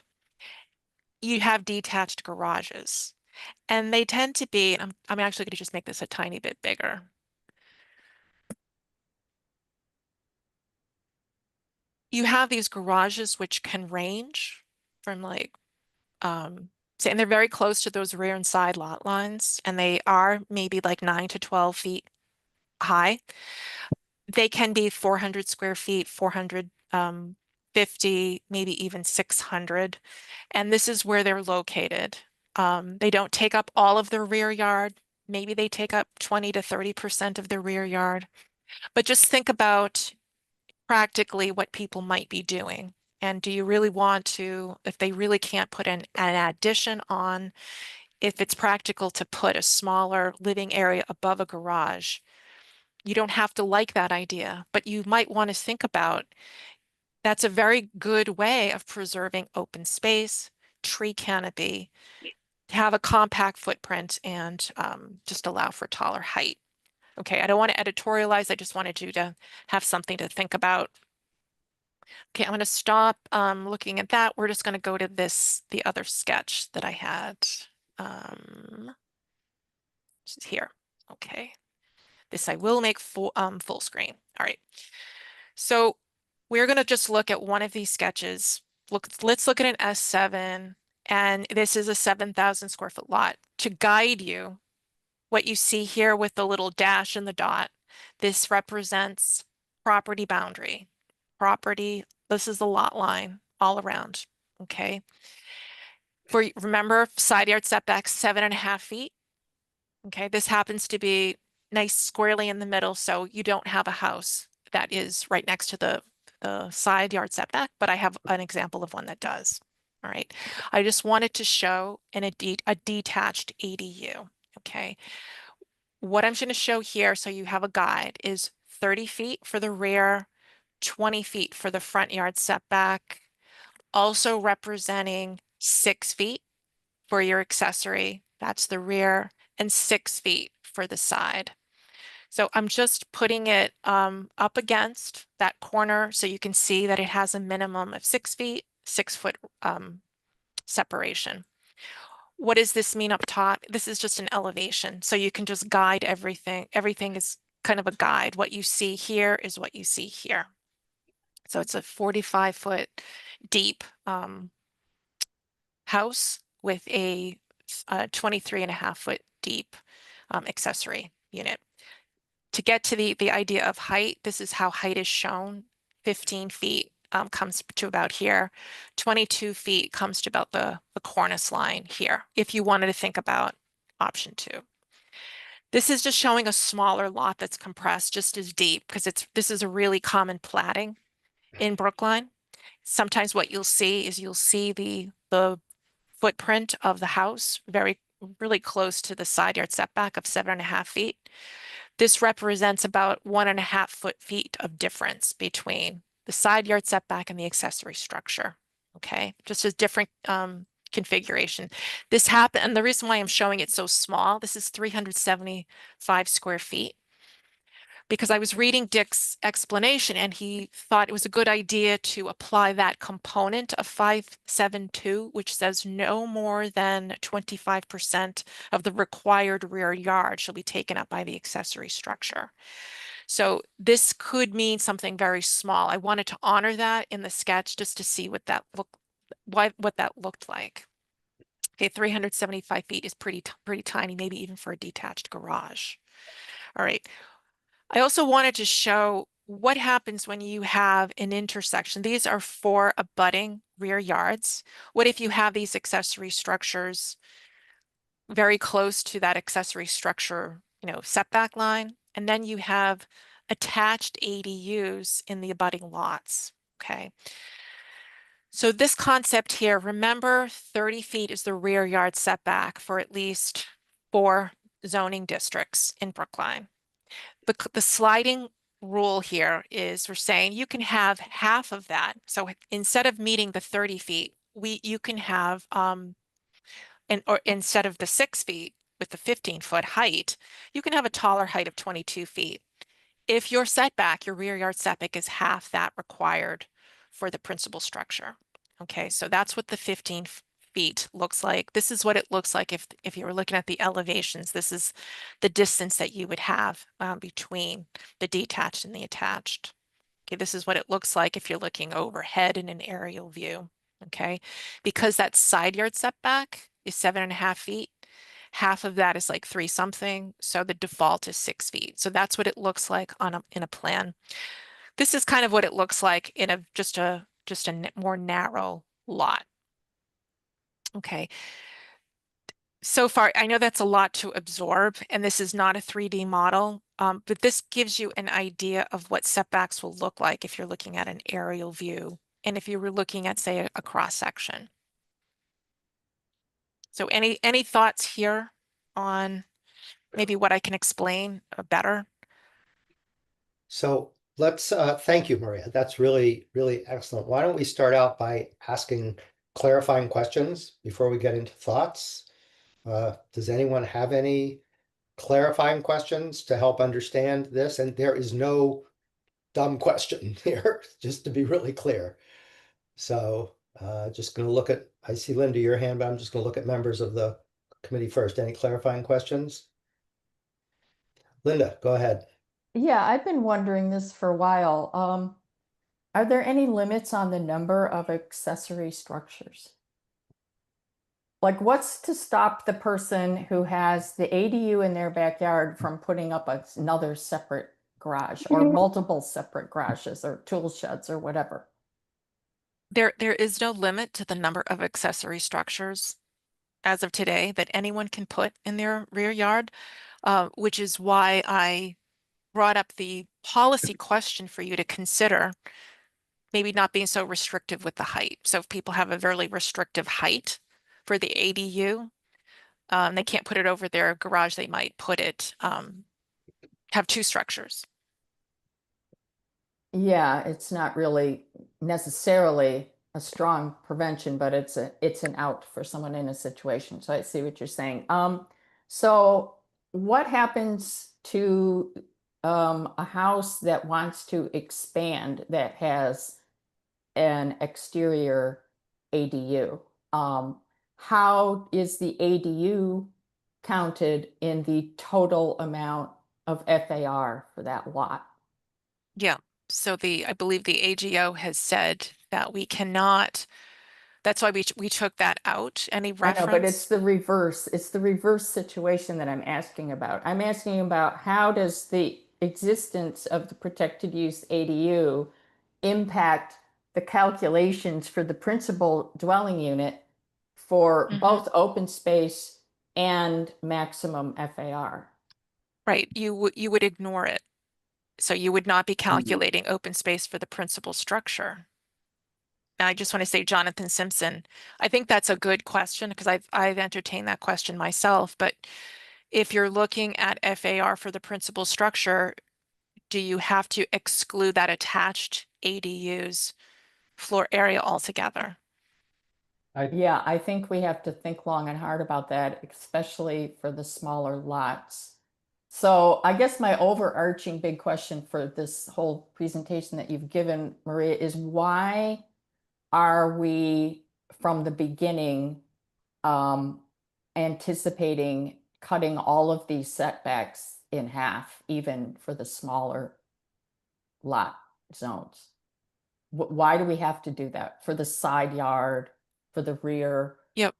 You have detached garages and they tend to be, I'm actually going to just make this a tiny bit bigger. You have these garages which can range from like, and they're very close to those rear and side lot lines, and they are maybe like 9 to 12 feet high. They can be 400 square feet, 450, maybe even 600. And this is where they're located. They don't take up all of their rear yard. Maybe they take up 20 to 30% of their rear yard. But just think about practically what people might be doing. And do you really want to, if they really can't put an addition on, if it's practical to put a smaller living area above a garage, you don't have to like that idea, but you might want to think about that's a very good way of preserving open space, tree canopy, have a compact footprint, and just allow for taller height. Okay, I don't want to editorialize. I just wanted you to have something to think about. Okay, I'm going to stop looking at that. We're just going to go to the other sketch that I had. Just here. Okay. This I will make full screen. All right. So we're going to just look at one of these sketches. Let's look at an S7, and this is a 7,000 square foot lot. To guide you, what you see here with the little dash and the dot, this represents property boundary. Property, this is the lot line all around, okay? Remember, side yard setback, 7.5 feet. Okay, this happens to be nice squarely in the middle, so you don't have a house that is right next to the side yard setback, but I have an example of one that does. All right, I just wanted to show a detached ADU, okay? What I'm going to show here, so you have a guide, is 30 feet for the rear, 20 feet for the front yard setback, also representing 6 feet for your accessory, that's the rear, and 6 feet for the side. So I'm just putting it up against that corner so you can see that it has a minimum of 6 feet, 6 foot separation. What does this mean up top? This is just an elevation. So you can just guide everything. Everything is kind of a guide. What you see here is what you see here. So it's a 45-foot deep house with a 23.5-foot deep accessory unit. To get to the idea of height, this is how height is shown. 15 feet comes to about here. 22 feet comes to about the cornice line here, if you wanted to think about option 2. This is just showing a smaller lot that's compressed just as deep because this is a really common platting in Brookline. Sometimes what you'll see is you'll see the footprint of the house really close to the side yard setback of 7.5 feet. This represents about 1.5 feet of difference between the side yard setback and the accessory structure. Okay, just a different configuration. This happened, and the reason why I'm showing it so small, this is 375 square feet. because I was reading Dick's explanation and he thought it was a good idea to apply that component of 572, which says no more than 25% of the required rear yard shall be taken up by the accessory structure. So this could mean something very small. I wanted to honor that in the sketch just to see what that looked like. Okay, 375 feet is pretty tiny, maybe even for a detached garage. All right. I also wanted to show what happens when you have an intersection. These are 4 abutting rear yards. What if you have these accessory structures very close to that accessory structure, setback line, and then you have attached ADUs in the abutting lots, okay? So this concept here, remember 30 feet is the rear yard setback for at least 4 zoning districts in Brookline. The sliding rule here is we're saying you can have half of that. So instead of meeting the 30 feet, you can have or instead of the 6 feet with the 15-foot height, you can have a taller height of 22 feet. If your setback, your rear yard setback is half that required for the principal structure. Okay, so that's what the 15 feet looks like. This is what it looks like if you were looking at the elevations. This is the distance that you would have between the detached and the attached. Okay, this is what it looks like if you're looking overhead in an aerial view. Okay, because that side yard setback is 7.5 feet. Half of that is like 3 something. So the default is 6 feet. So that's what it looks like in a plan. This is kind of what it looks like in just a more narrow lot. Okay. So far, I know that's a lot to absorb, and this is not a 3D model, but this gives you an idea of what setbacks will look like if you're looking at an aerial view, and if you were looking at, say, a cross section. So any thoughts here on maybe what I can explain better? So let's thank you, Maria. That's really, really excellent. Why don't we start out by asking clarifying questions before we get into thoughts? Does anyone have any clarifying questions to help understand this? And there is no dumb question here, just to be really clear. So just going to look at, I see Linda, your hand, but I'm just going to look at members of the committee first. Any clarifying questions? Linda, go ahead. Yeah, I've been wondering this for a while. Are there any limits on the number of accessory structures? Like, what's to stop the person who has the ADU in their backyard from putting up another separate garage or multiple separate garages or tool sheds or whatever? There is no limit to the number of accessory structures as of today that anyone can put in their rear yard, which is why I brought up the policy question for you to consider, maybe not being so restrictive with the height. So if people have a very restrictive height for the ADU, they can't put it over their garage, they might put it, have 2 structures. Yeah, it's not really necessarily a strong prevention, but it's an out for someone in a situation. So I see what you're saying. So what happens to a house that wants to expand that has an exterior ADU? How is the ADU counted in the total amount of FAR for that lot? Yeah. So I believe the AGO has said that we cannot, that's why we took that out, any I know, but it's reference. the reverse. It's the reverse situation that I'm asking about. I'm asking about how does the existence of the protected use ADU impact the calculations for the principal dwelling unit for both open space and maximum FAR? Right. You would ignore it. So you would not be calculating open space for the principal structure. And I just want to say, Jonathan Simpson, I think that's a good question because I've entertained that question myself. But if you're looking at FAR for the principal structure, do you have to exclude that attached ADU's floor area altogether? Yeah, I think we have to think long and hard about that, especially for the smaller lots. So I guess my overarching big question for this whole presentation that you've given, Maria, is why are we from the beginning anticipating cutting all of these setbacks in half, even for the smaller lot zones? Why do we have to do that for the side yard, for the rear? Yep.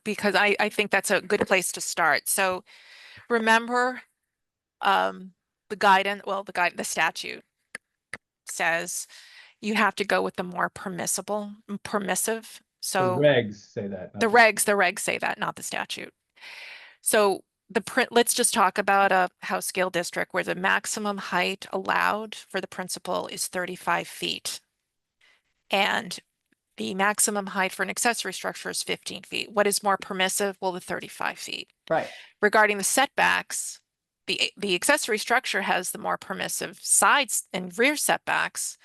Because I think that's a good place to start. So remember, the statute says you have to go with the more permissive. The So regs say that. not the regs say that, not the statute. So let's just talk about a house scale district where the maximum height allowed for the principal is 35 feet. And the maximum height for an accessory structure is 15 feet. What is more permissive? Well, the 35 feet. Right. Regarding the setbacks, the accessory structure has the more permissive sides and rear setbacks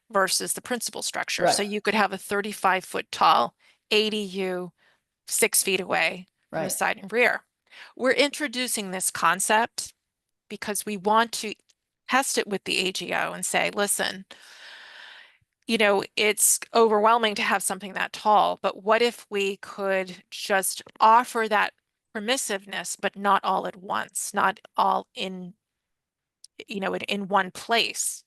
versus the principal structure. So Right. you could have a 35-foot tall ADU 6 feet away from the Right. side and rear. We're introducing this concept because we want to test it with the AGO and say, listen, it's overwhelming to have something that tall, but what if we could just offer that permissiveness, but not all at once, not all in one place,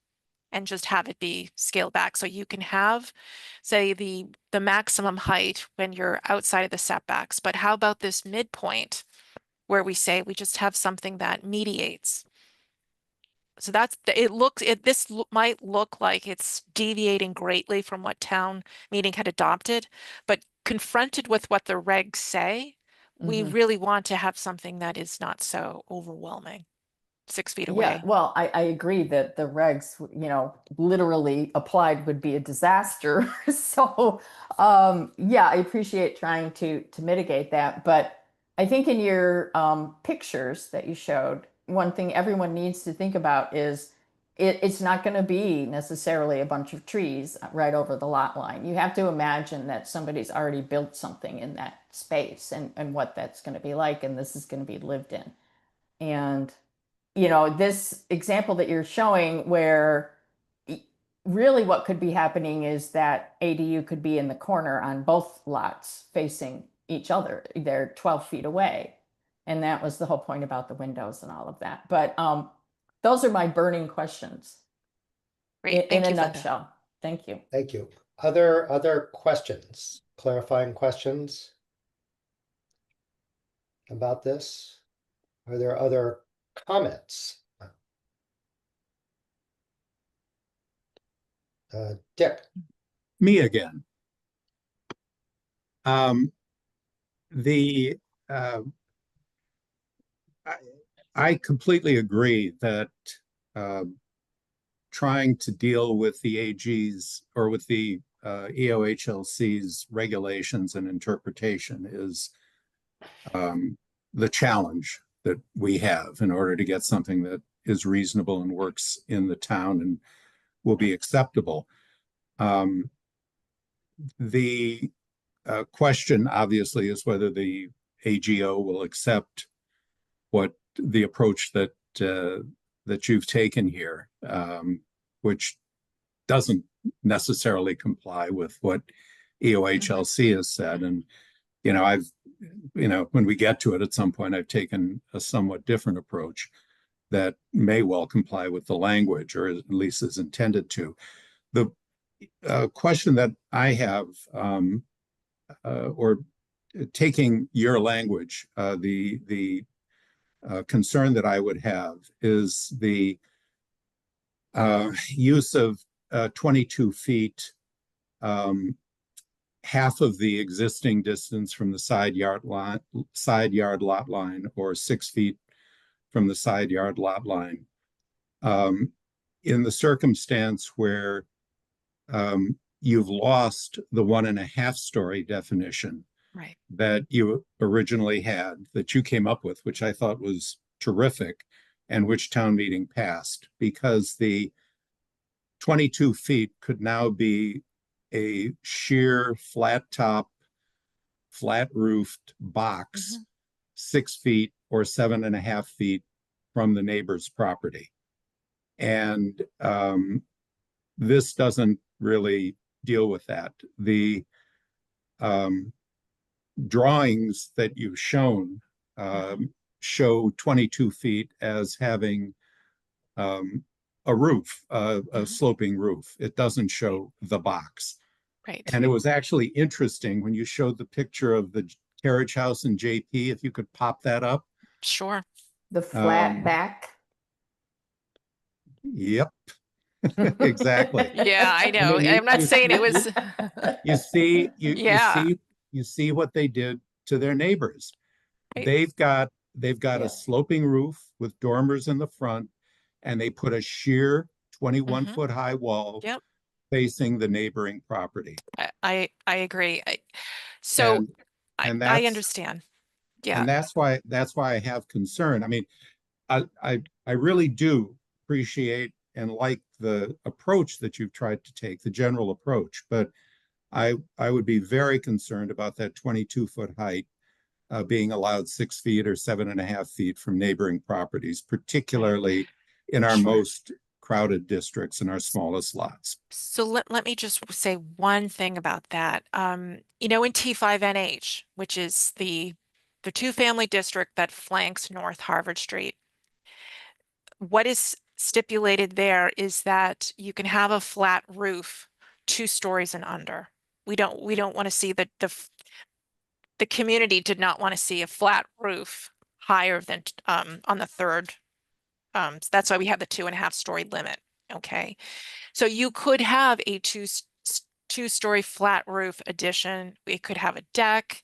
and just have it be scaled back. So you can have, say, the maximum height when you're outside of the setbacks, but how about this midpoint where we say we just have something that mediates? So this might look like it's deviating greatly from what town meeting had adopted, but confronted with what the regs say, we really want to have something that is not so overwhelming. 6 feet away. Yeah, well, I agree that the regs, literally applied would be a disaster. So, yeah, I appreciate trying to mitigate that. But I think in your pictures that you showed, one thing everyone needs to think about is it's not going to be necessarily a bunch of trees right over the lot line. You have to imagine that somebody's already built something in that space and what that's going to be like, and this is going to be lived in. And this example that you're showing where really what could be happening is that ADU could be in the corner on both lots facing each other. They're 12 feet away. And that was the whole point about the windows and all of that. But those are my burning questions Great. in Thank a you, Linda. nutshell. Thank you. Thank you. Other questions, clarifying questions about this? Are there other comments? Dick. Me again. I completely agree that trying to deal with the AG's or with the EOHLC's regulations and interpretation is the challenge that we have in order to get something that is reasonable and works in the town and will be acceptable. The question obviously is whether the AGO will accept what the approach that you've taken here, which doesn't necessarily comply with what EOHLC has said. And when we get to it at some point, I've taken a somewhat different approach that may well comply with the language, or at least is intended to. The question that I have, or taking your language, the concern that I would have is the use of 22 feet, half of the existing distance from the side yard lot line, or 6 feet from the side yard lot line. In the circumstance where you've lost the 1.5 story definition Right. that you originally had, that you came up with, which I thought was terrific, and which town meeting passed, because the 22 feet could now be a sheer flat top, flat roofed box, 6 feet or 7.5 feet from the neighbor's property. And this doesn't really deal with that. The drawings that you've shown show 22 feet as having a roof, a sloping roof. It doesn't show the box. Right. And it was actually interesting when you showed the picture of the carriage house in JP, if you could pop that up. Sure. The flat Um, back. Yep, exactly. Yeah, I I know. mean, I'm not saying it was. You see, Yeah. you see what they did to their neighbors. Right. They've got Yeah. a sloping roof with dormers in the front, and they put a sheer 21-foot high wall Yep. facing the neighboring property. I agree. So And I that's understand. Yeah. and that's why I have concern. I mean, I really do appreciate and like the approach that you've tried to take, the general approach, but I would be very concerned about that 22-foot height being allowed 6 feet or 7.5 feet from neighboring properties, particularly in our Sure. most crowded districts and our smallest lots. So let me just say one thing about that. You know, in T5NH, which is the two-family district that flanks North Harvard Street, what is stipulated there is that you can have a flat roof 2 stories and under. We don't want to see the community did not want to see a flat roof higher than on the third. So that's why we have the 2.5-story limit. Okay, so you could have a two-story flat roof addition. It could have a deck.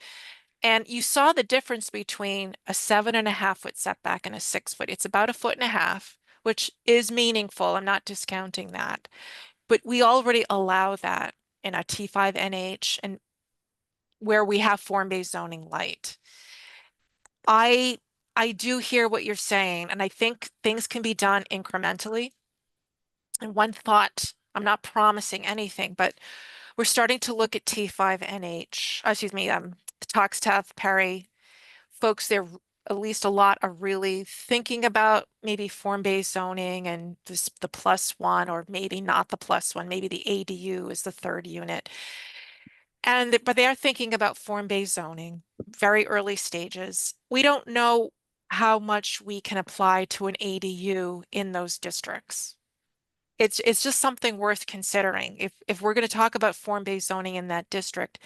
And you saw the difference between a 7.5-foot setback and a 6-foot. It's about 1.5 feet, which is meaningful. I'm not discounting that. But we already allow that in a T5NH and where we have form-based zoning light. I do hear what you're saying, and I think things can be done incrementally. And one thought, I'm not promising anything, but we're starting to look at T5NH, excuse me, Toxteth, Perry, folks there, at least a lot are really thinking about maybe form-based zoning and the +1, or maybe not the +1, maybe the ADU is the third unit. But they are thinking about form-based zoning, very early stages. We don't know how much we can apply to an ADU in those districts. It's just something worth considering. If we're going to talk about form-based zoning in that district,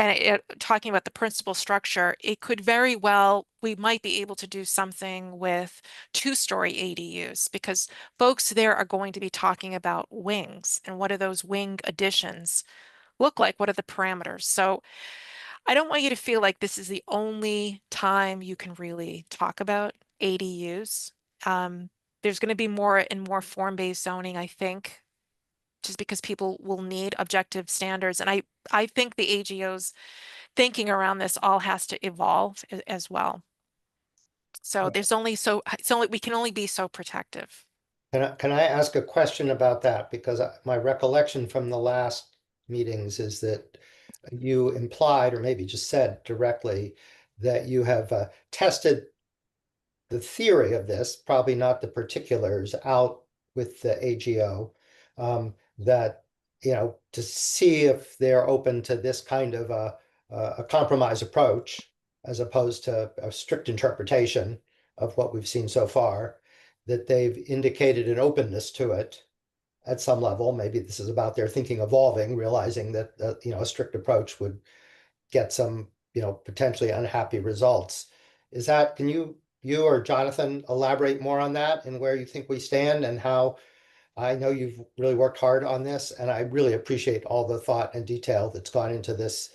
and talking about the principal structure, it could very well, we might be able to do something with 2-story ADUs, because folks there are going to be talking about wings and what do those wing additions look like? What are the parameters? So I don't want you to feel like this is the only time you can really talk about ADUs. There's going to be more and more form-based zoning, I think, just because people will need objective standards. And I think the AGO's thinking around this all has to evolve as well. So there's only we can only be so protective. Can I ask a question about that? Because my recollection from the last meetings is that you implied, or maybe just said directly, that you have tested the theory of this, probably not the particulars, out with the AGO, that, to see if they're open to this kind of a compromise approach, as opposed to a strict interpretation of what we've seen so far, that they've indicated an openness to it at some level. Maybe this is about their thinking evolving, realizing that, a strict approach would get some, potentially unhappy results. Can you or Jonathan elaborate more on that and where you think we stand, and how I know you've really worked hard on this, and I really appreciate all the thought and detail that's gone into this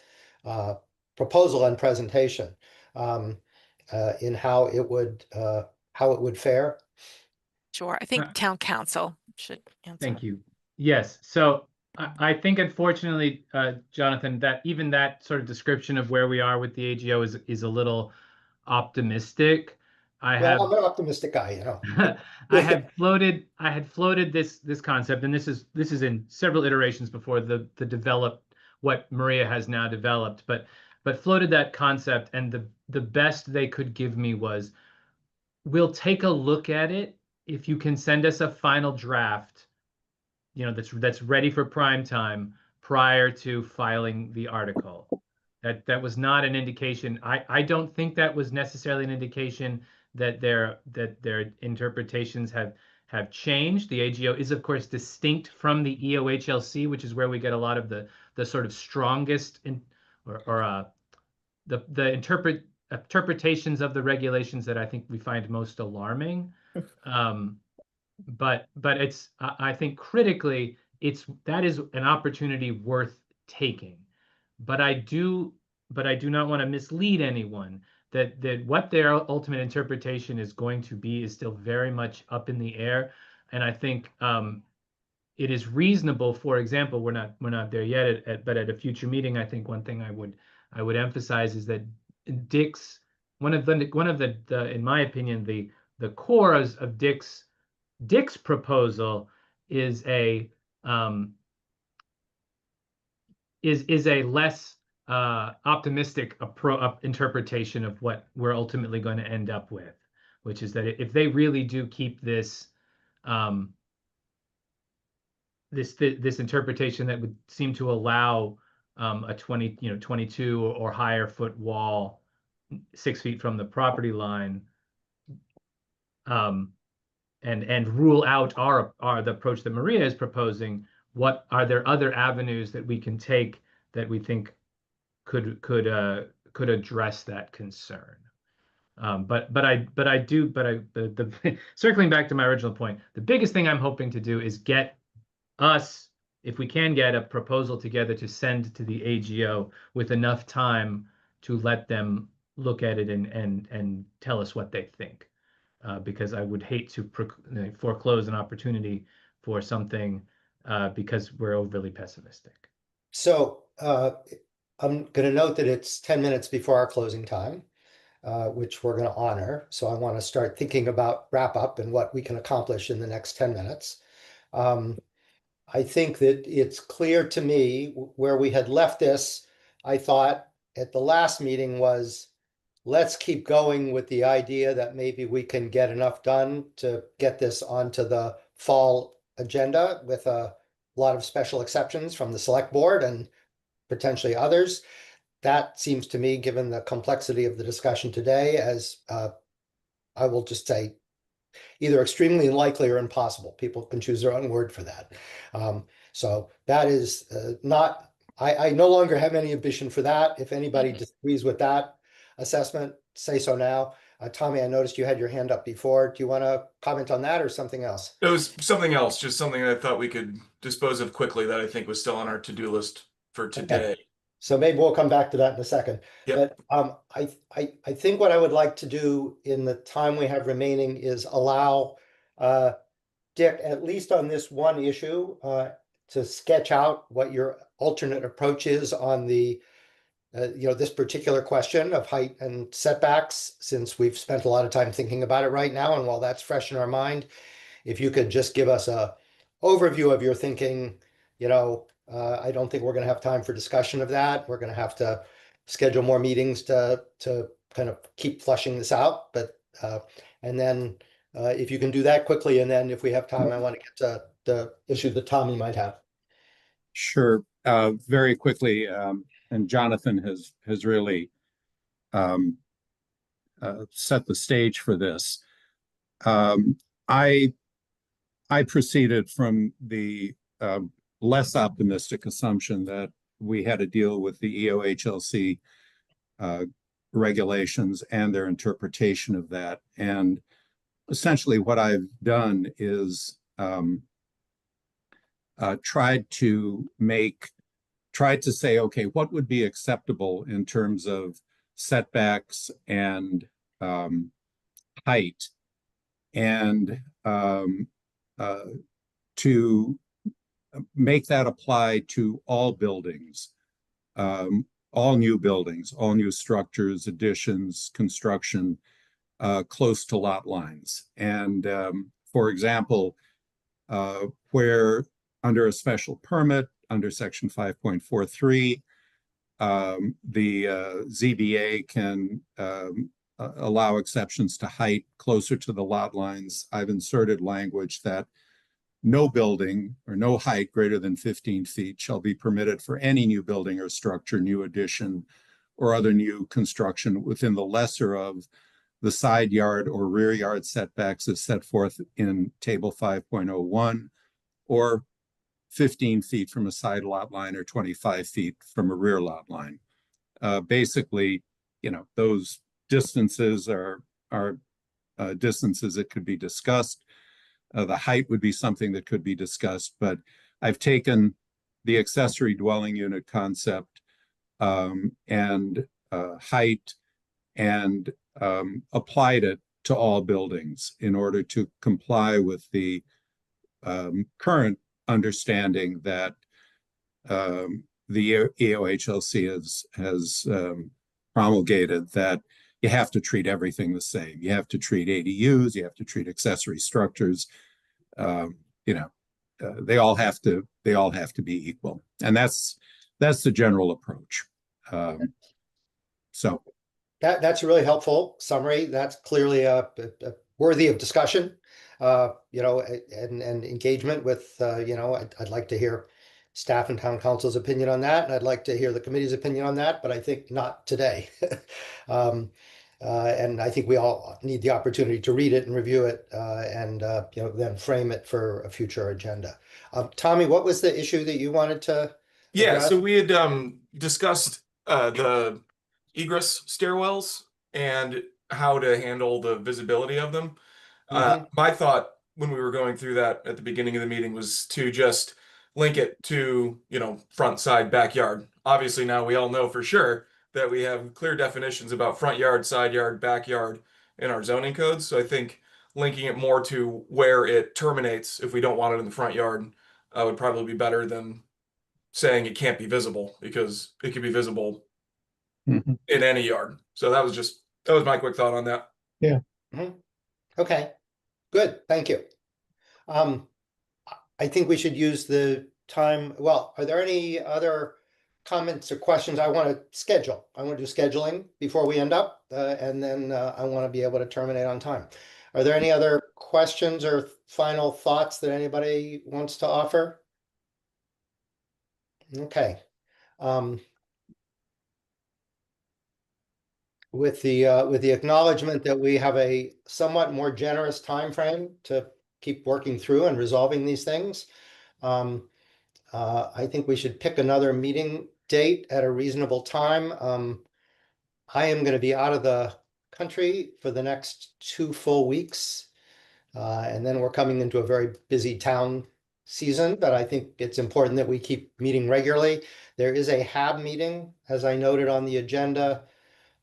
proposal and presentation, in how it would fare? Sure. I think town council should answer. Thank you. Yes. So I think, unfortunately, Jonathan, that even that sort of description of where we are with the AGO is a little optimistic. Well, I'm an optimistic guy, I had floated this concept, and this is in several iterations before the developed what Maria has now developed, but floated that concept, and the best they could give me was we'll take a look at it. If you can send us a final draft, that's ready for prime time prior to filing the article. That was not an indication. I don't think that was necessarily an indication that their interpretations have changed. The AGO is, of course, distinct from the EOHLC, which is where we get a lot of the sort of strongest the interpretations of the regulations that I think we find most alarming. But it's I think critically that is an opportunity worth taking. But I do not want to mislead anyone that what their ultimate interpretation is going to be is still very much up in the air. And I think it is reasonable. For example, we're not there yet, but at a future meeting, I think one thing I would emphasize is that Dick's one of the in my opinion the core of Dick's proposal is a less optimistic interpretation of what we're ultimately going to end up with, which is that if they really do keep this this interpretation that would seem to allow a 22 or higher foot wall 6 feet from the property line, and rule out the approach that Maria is proposing, what are there other avenues that we can take that we think could address that concern? Circling back to my original point, the biggest thing I'm hoping to do is get us, if we can get a proposal together to send to the AGO with enough time to let them look at it and tell us what they think. Because I would hate to foreclose an opportunity for something because we're overly pessimistic. So I'm going to note that it's 10 minutes before our closing time, which we're going to honor. So I want to start thinking about wrap up and what we can accomplish in the next 10 minutes. I think that it's clear to me where we had left this. I thought at the last meeting was, let's keep going with the idea that maybe we can get enough done to get this onto the fall agenda with a lot of special exceptions from the select board and potentially others. That seems to me, given the complexity of the discussion today, as I will just say, either extremely unlikely or impossible. People can choose their own word for that. So that is not, I no longer have any ambition for that. If anybody disagrees with that assessment, say so now. Tommy, I noticed you had your hand up before. Do you want to comment on that or something else? It was something else, just something I thought we could dispose of quickly that I think was still on our to-do list for today. Okay. So maybe we'll come back to that in a second. Yep. But I think what I would like to do in the time we have remaining is allow Dick, at least on this one issue, to sketch out what your alternate approach is on the this particular question of height and setbacks, since we've spent a lot of time thinking about it right now. And while that's fresh in our mind, if you could just give us a overview of your thinking, I don't think we're going to have time for discussion of that. We're going to have to schedule more meetings to kind of keep flushing this out. But and then if you can do that quickly, and then if we have time, I want to get to the issue that Tommy might have. Sure. Very quickly, and Jonathan has really set the stage for this. I proceeded from the less optimistic assumption that we had to deal with the EOHLC regulations and their interpretation of that. And essentially what I've done is tried to say, okay, what would be acceptable in terms of setbacks and height, and to make that apply to all buildings, all new buildings, all new structures, additions, construction, close to lot lines. And for example, where under a special permit, under section 5.43, the ZBA can allow exceptions to height closer to the lot lines, I've inserted language that no building or no height greater than 15 feet shall be permitted for any new building or structure, new addition, or other new construction within the lesser of the side yard or rear yard setbacks as set forth in Table 5.01, or 15 feet from a side lot line or 25 feet from a rear lot line. Basically, those distances are distances that could be discussed. The height would be something that could be discussed, but I've taken the accessory dwelling unit concept and height and applied it to all buildings in order to comply with the current understanding that the EOHLC has promulgated, that you have to treat everything the same. You have to treat ADUs, you have to treat accessory structures. They all have to be equal, and that's the general approach. So That's a really helpful summary. That's clearly a worthy of discussion, and engagement with, I'd like to hear staff and town council's opinion on that, and I'd like to hear the committee's opinion on that, but I think not today. And I think we all need the opportunity to read it and review it, and then frame it for a future agenda. Tommy, what was the issue that you wanted to Yeah, address? so we had discussed the egress stairwells and how to handle the visibility of them. My thought when we were going through that at the beginning of the meeting was to just link it to, front, side, backyard. Obviously, now we all know for sure that we have clear definitions about front yard, side yard, backyard in our zoning codes. So I think linking it more to where it terminates, if we don't want it in the front yard, would probably be better than saying it can't be visible, because it could be visible in any yard. So that was my quick thought on that. Yeah. Okay, good, thank you. I think we should use the time. Well, are there any other comments or questions? I want to schedule. I want to do scheduling before we end up, and then I want to be able to terminate on time. Are there any other questions or final thoughts that anybody wants to offer? Okay. With the acknowledgement that we have a somewhat more generous time frame to keep working through and resolving these things, I think we should pick another meeting date at a reasonable time. I am going to be out of the country for the next 2 full weeks, and then we're coming into a very busy town season, but I think it's important that we keep meeting regularly. There is a HAB meeting, as I noted on the agenda,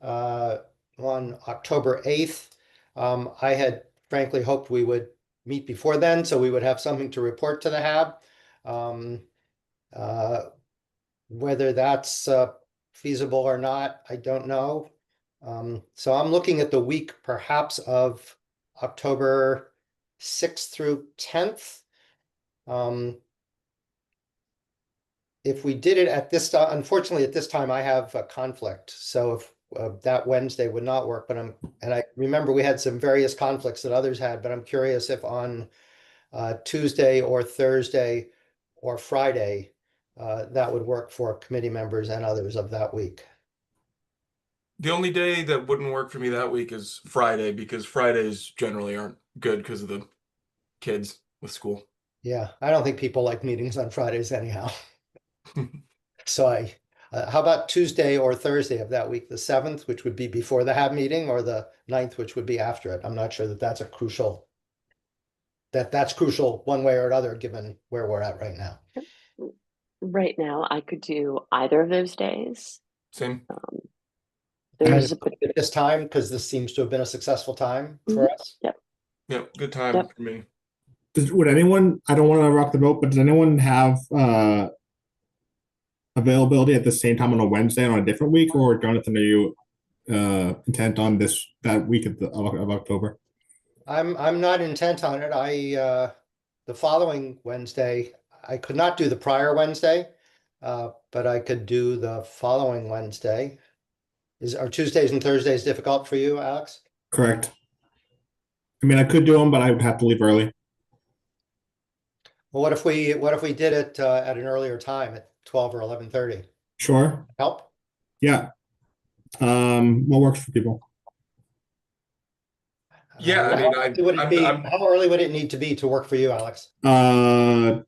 on October 8th. I had frankly hoped we would meet before then, so we would have something to report to the HAB. Whether that's feasible or not, I don't know. So I'm looking at the week perhaps of October 6th through 10th. If we did it at this time, unfortunately at this time I have a conflict. So if that Wednesday would not work, but I remember we had some various conflicts that others had, but I'm curious if on Tuesday or Thursday or Friday, that would work for committee members and others of that week. The only day that wouldn't work for me that week is Friday, because Fridays generally aren't good because of the kids with school. Yeah, I don't think people like meetings on Fridays anyhow. So how about Tuesday or Thursday of that week, the 7th, which would be before the HAB meeting, or the 9th, which would be after it? I'm not sure that that's crucial one way or another, given where we're at right now. Right now, I could do either of those days. Same. There's At this time, because this seems to have been a successful time for us. Yep. Yep. Good time for me. Would anyone, I don't want to rock the boat, but does anyone have availability at the same time on a Wednesday on a different week, or Jonathan, are you intent on that week of October? I'm not intent on it. The following Wednesday, I could not do the prior Wednesday, but I could do the following Wednesday. Are Tuesdays and Thursdays difficult for you, Alex? Correct. I mean, I could do them, but I would have to leave early. Well, what if we did it at an earlier time at 12 or 11:30? Sure. Help? Yeah. What works for people? Yeah, I mean, How early would it need to be to work for you, Alex? 12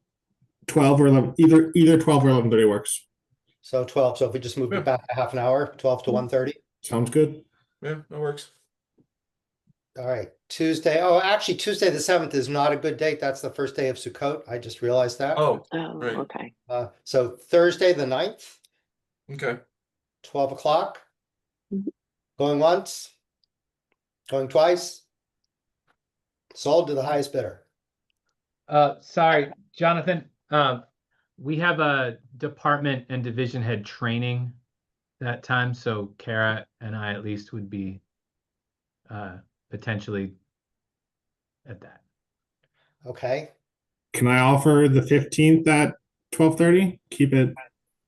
or 11, either 12 or 11:30 works. So 12. So if we just moved Yeah. it back a half an hour, 12 to 1:30. Sounds good. yeah, that works. All right, Tuesday. Oh, actually, Tuesday the 7th is not a good date. That's the first day of Sukkot. I just realized that. Oh, Oh, Right. okay. So Thursday the 9th, okay. 12 o'clock. Mhm. Going once, going twice. Sold to the highest bidder. Sorry, Jonathan, we have a department and division head training that time, so Kara and I at least would be potentially at that. Okay. Can I offer the 15th at 12:30? Keep it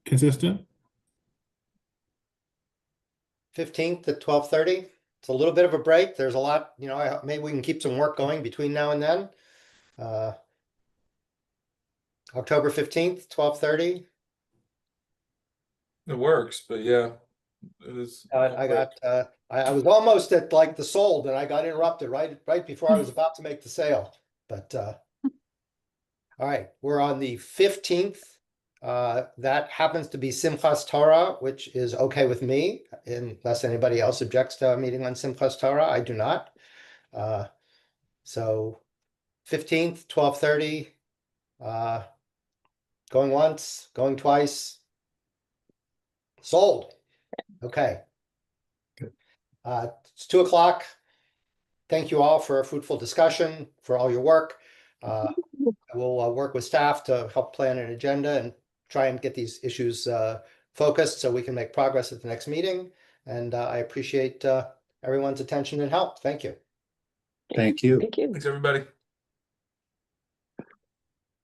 consistent. 15th at 12:30. It's a little bit of a break. There's a lot, maybe we can keep some work going between now and then. October 15th, 12:30. It works, but yeah, it is. I was almost at like the sold and I got interrupted right before I was about to make the sale. But all right, we're on the 15th. That happens to be Simchas Torah, which is okay with me, unless anybody else objects to a meeting on Simchas Torah. I do not. So 15th, 12:30. Going once, going twice. Sold. Okay. It's 2 o'clock. Thank you all for a fruitful discussion, for all your work. We'll work with staff to help plan an agenda and try and get these issues focused so we can make progress at the next meeting. And I appreciate everyone's attention and help. Thank you. Thank you. Thank you. Thanks, everybody.